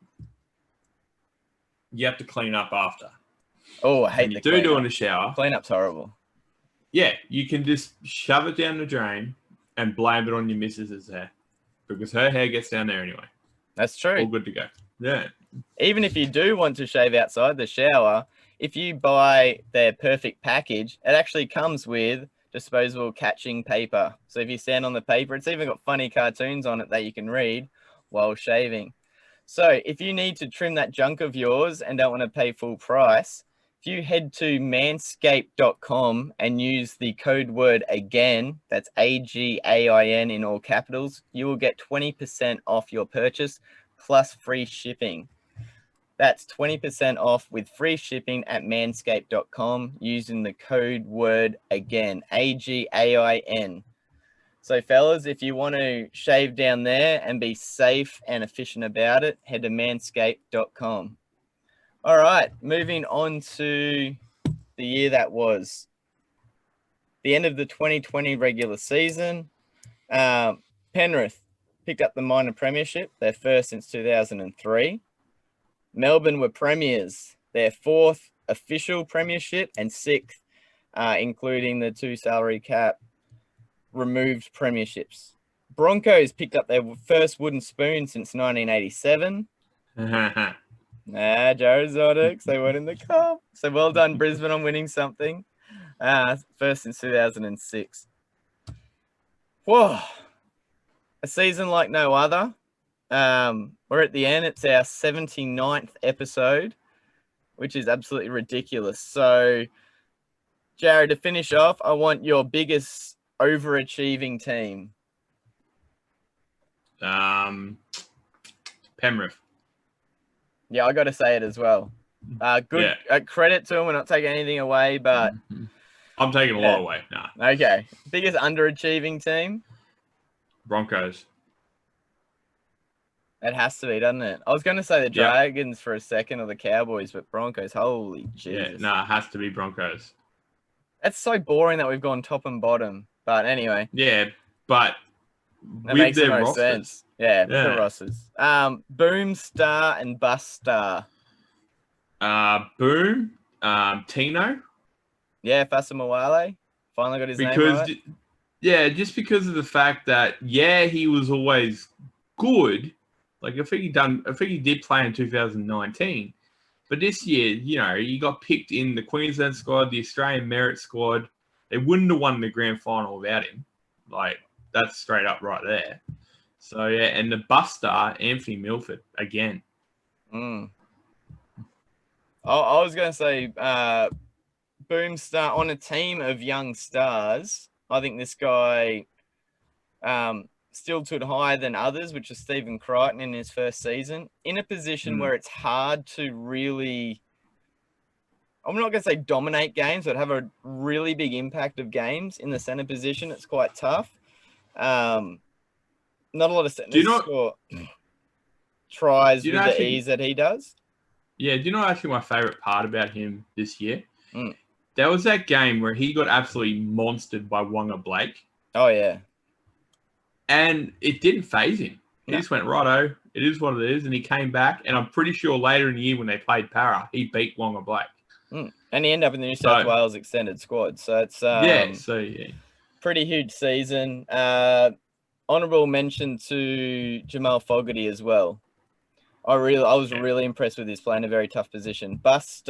you have to clean up after. Oh, I hate when the you cleanup. do in the shower. Cleanup's horrible. Yeah, you can just shove it down the drain and blame it on your missus's hair because her hair gets down there anyway. That's true. All good to go. Yeah. Even if you do want to shave outside the shower, if you buy their perfect package, it actually comes with disposable catching paper. So if you stand on the paper, it's even got funny cartoons on it that you can read while shaving. So if you need to trim that junk of yours and don't want to pay full price, if you head to manscaped.com and use the code word AGAIN, that's AGAIN in all capitals, you will get 20% off your purchase plus free shipping. That's 20% off with free shipping at manscaped.com using the code word AGAIN, AGAIN. So fellas, if you want to shave down there and be safe and efficient about it, head to manscaped.com. All right, moving on to the year that was. The end of the 2020 regular season. Penrith picked up the minor premiership, their first since 2003. Melbourne were premiers, their fourth official premiership and sixth, including the 2 salary cap removed premierships. Broncos picked up their first wooden spoon since 1987. Jared Zodix, they won in the cup. So well done, Brisbane, on winning something. First since 2006. Whoa. A season like no other. We're at the end. It's our 79th episode, which is absolutely ridiculous. So, Jared, to finish off, I want your biggest overachieving team. Penrith. Yeah, I got to say it as well. Good credit to them. We're not taking anything away, but I'm taking a lot away. Nah. Okay. Biggest underachieving team? Broncos. It has to be, doesn't it? I was going to say the Dragons for a second or the Cowboys, but Broncos, holy Jesus. Yeah, it has to be Broncos. That's so boring that we've gone top and bottom. But anyway. Yeah, but that makes the most sense. Yeah, with the rosters. Boom star and bust star. Boom. Tino. Yeah, Fasamawale. Finally got his name right. Just because of the fact that he was always good. Like I think he did play in 2019, but this year, he got picked in the Queensland squad, the Australian merit squad. They wouldn't have won the grand final without him. Like that's straight up right there. So and the bust star, Anthony Milford again. I was going to say, boom star on a team of young stars. I think this guy still stood higher than others, which is Stephen Crichton in his first season, in a position where it's hard to really, I'm not going to say dominate games, but have a really big impact of games in the center position. It's quite tough. Not a lot of centers score tries with the ease that he does. Yeah, do you know actually my favourite part about him this year? That was that game where he got absolutely monstered by Wonga Blake. Oh, yeah. And it didn't faze him. He just went, righto, it is what it is. And he came back. And I'm pretty sure later in the year when they played Para, he beat Wonga Blake. And he ended up in the New South Wales extended squad. So it's pretty huge season. Honourable mention to Jamal Fogarty as well. I was really impressed with his play in a very tough position. Bust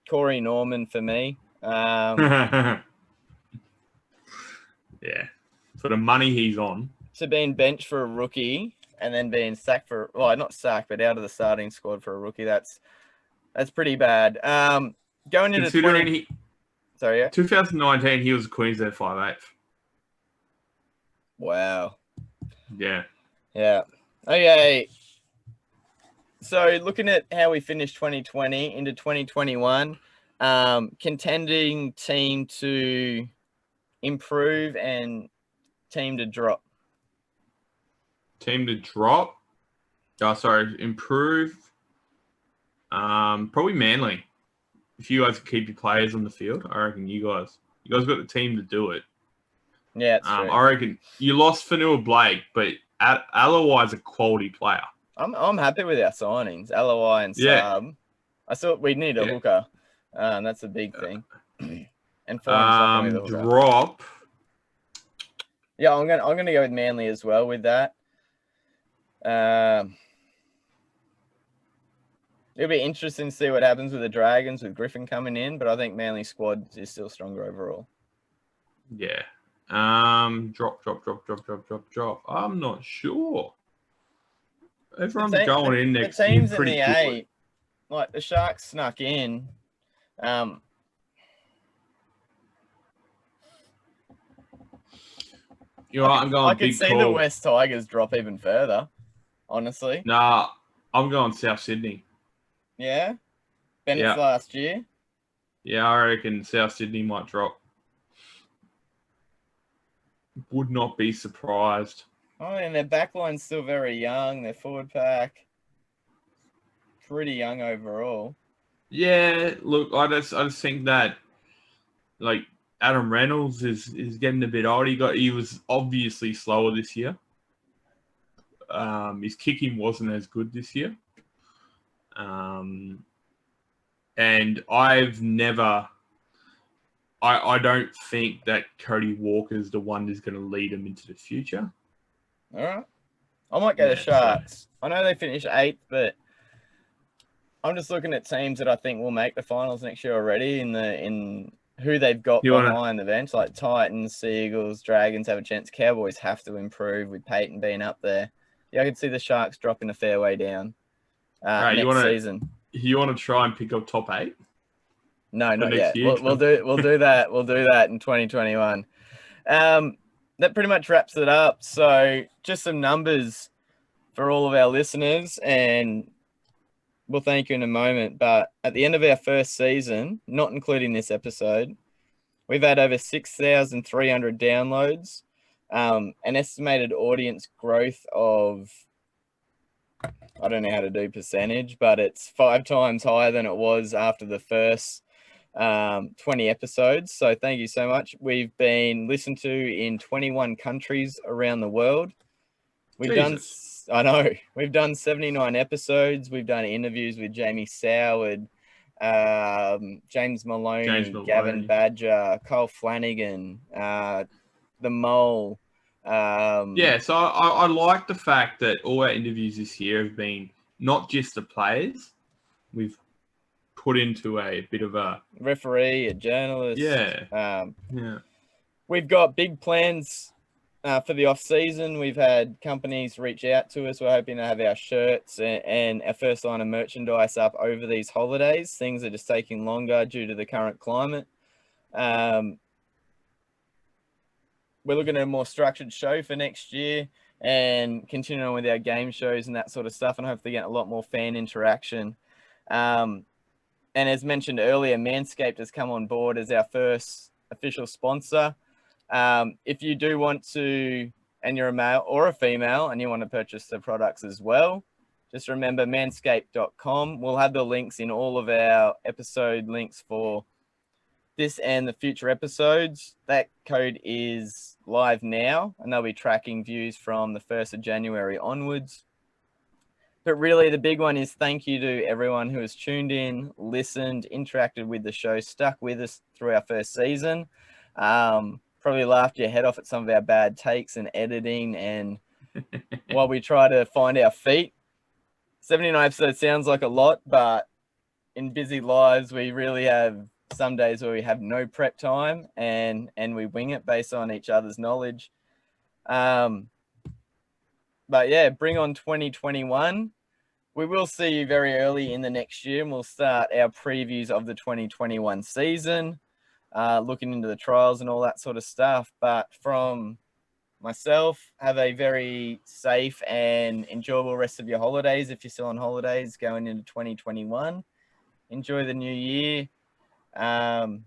Corey Norman for me. Yeah. For the money he's on. To being benched for a rookie and then being sacked for, well, not sacked, but out of the starting squad for a rookie, that's pretty bad. Going into 2019, he was Queensland 5'8". Wow. Yeah. Yeah. Okay. So looking at how we finished 2020 into 2021, contending team to improve and team to drop. Team to drop? Oh, sorry, improve. Probably Manly. if you guys keep your players on the field, I reckon you guys got the team to do it. Yeah, it's true. I reckon you lost Fanua Blake, but Alawai's a quality player. I'm happy with our signings, Alawai and Saab. I thought we need a hooker. That's a big thing. And drop. Yeah, I'm gonna go with Manly as well with that. It'll be interesting to see what happens with the Dragons with Griffin coming in, but I think Manly squad is still stronger overall. Yeah. Drop. I'm not sure. Everyone's going in next year pretty in the good. 8, like the Sharks snuck in. I'm going I big could see call. the West Tigers drop even further, honestly. Nah, I'm going South Sydney. Yeah? Bennett's last year? Yeah, I reckon South Sydney might drop. Would not be surprised. Oh, and their backline's still very young. Their forward pack, pretty young overall. Yeah, look, I just think that, like, Adam Reynolds is getting a bit old. He was obviously slower this year. His kicking wasn't as good this year. And I don't think that Cody Walker's the one who's going to lead him into the future. All right. I might go to Sharks. I know they finished 8th, but I'm just looking at teams that I think will make the finals next year already in who they've got behind the bench, like Titans, Seagulls, Dragons have a chance. Cowboys have to improve with Peyton being up there. Yeah, I could see the Sharks dropping a fair way down next season. You want to try and pick up top 8? No, not yet. We'll do that. We'll do that in 2021. That pretty much wraps it up. So just some numbers for all of our listeners, and we'll thank you in a moment. But at the end of our first season, not including this episode, we've had over 6,300 downloads, an estimated audience growth of, I don't know how to do percentage, but it's 5 times higher than it was after the first 20 episodes. So thank you so much. We've been listened to in 21 countries around the world. We've done 79 episodes. We've done interviews with Jamie Soward, James Maloney, Gavin Badger, Kyle Flanagan, the Mole. So I like the fact that all our interviews this year have been not just the players. We've put into a bit of a referee, a journalist. We've got big plans for the off season. We've had companies reach out to us. We're hoping to have our shirts and our first line of merchandise up over these holidays. Things are just taking longer due to the current climate. We're looking at a more structured show for next year and continuing on with our game shows and that sort of stuff, and hopefully get a lot more fan interaction. And as mentioned earlier, Manscaped has come on board as our first official sponsor. If you do want to, and you're a male or a female, and you want to purchase the products as well, just remember manscaped.com. We'll have the links in all of our episode links for this and the future episodes. That code is live now, and they'll be tracking views from the 1st of January onwards. But really, the big one is thank you to everyone who has tuned in, listened, interacted with the show, stuck with us through our first season. Probably laughed your head off at some of our bad takes and editing, and while we try to find our feet. 79 episodes sounds like a lot, but in busy lives, we really have some days where we have no prep time and we wing it based on each other's knowledge. But yeah, bring on 2021. We will see you very early in the next year, and we'll start our previews of the 2021 season, looking into the trials and all that sort of stuff. But from myself, have a very safe and enjoyable rest of your holidays. If you're still on holidays going into 2021, enjoy the new year. And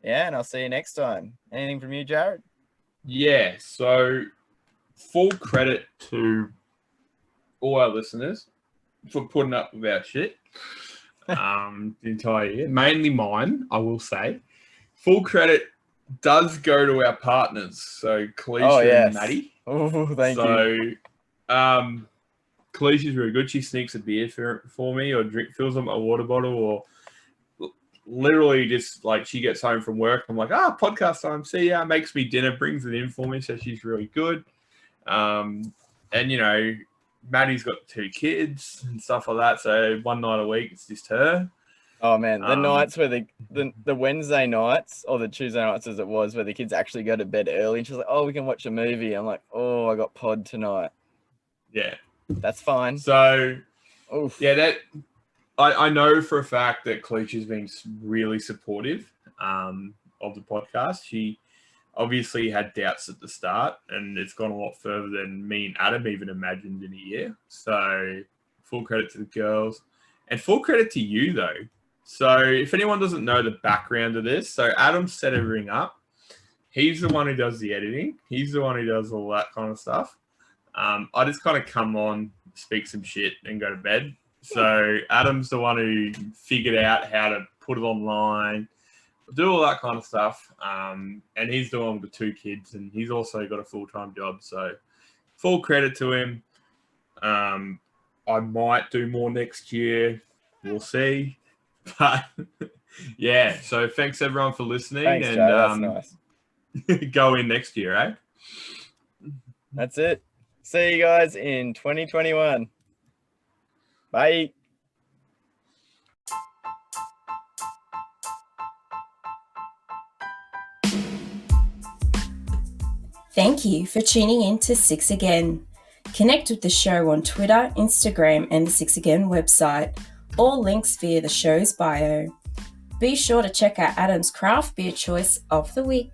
I'll see you next time. Anything from you, Jared? Yeah, so full credit to all our listeners for putting up with our shit. the entire year. Mainly mine, I will say. Full credit does go to our partners. So Kalisha and Maddie. Oh, thank you. So Kalisha's really good. She sneaks a beer for me or fills up my water bottle or literally just like she gets home from work. I'm like, podcast time. See ya. Makes me dinner, brings it in for me. So she's really good. And, Maddie's got 2 kids and stuff like that. So one night a week, it's just her. Oh man, the nights where the Wednesday nights or the Tuesday nights as it was, where the kids actually go to bed early and she's like, we can watch a movie. I'm like, I got pod tonight. Yeah. That's fine. So, Oof. yeah, I know for a fact that Kalisha's been really supportive of the podcast. She obviously had doubts at the start, and it's gone a lot further than me and Adam even imagined in a year. So full credit to the girls and full credit to you, though. So if anyone doesn't know the background of this, so Adam set everything up. He's the one who does the editing. He's the one who does all that kind of stuff. I just kind of come on, speak some shit, and go to bed. So Adam's the one who figured out how to put it online, do all that kind of stuff. And he's the one with the 2 kids, and he's also got a full-time job. So full credit to him. I might do more next year. We'll see. But yeah, so thanks everyone for listening. Thanks, and Joe. That's nice. Go in next year, eh? That's it. See you guys in 2021. Bye. Thank you for tuning in to 6 Again. Connect with the show on Twitter, Instagram, and the 6 Again website. All links via the show's bio. Be sure to check out Adam's craft beer choice of the week.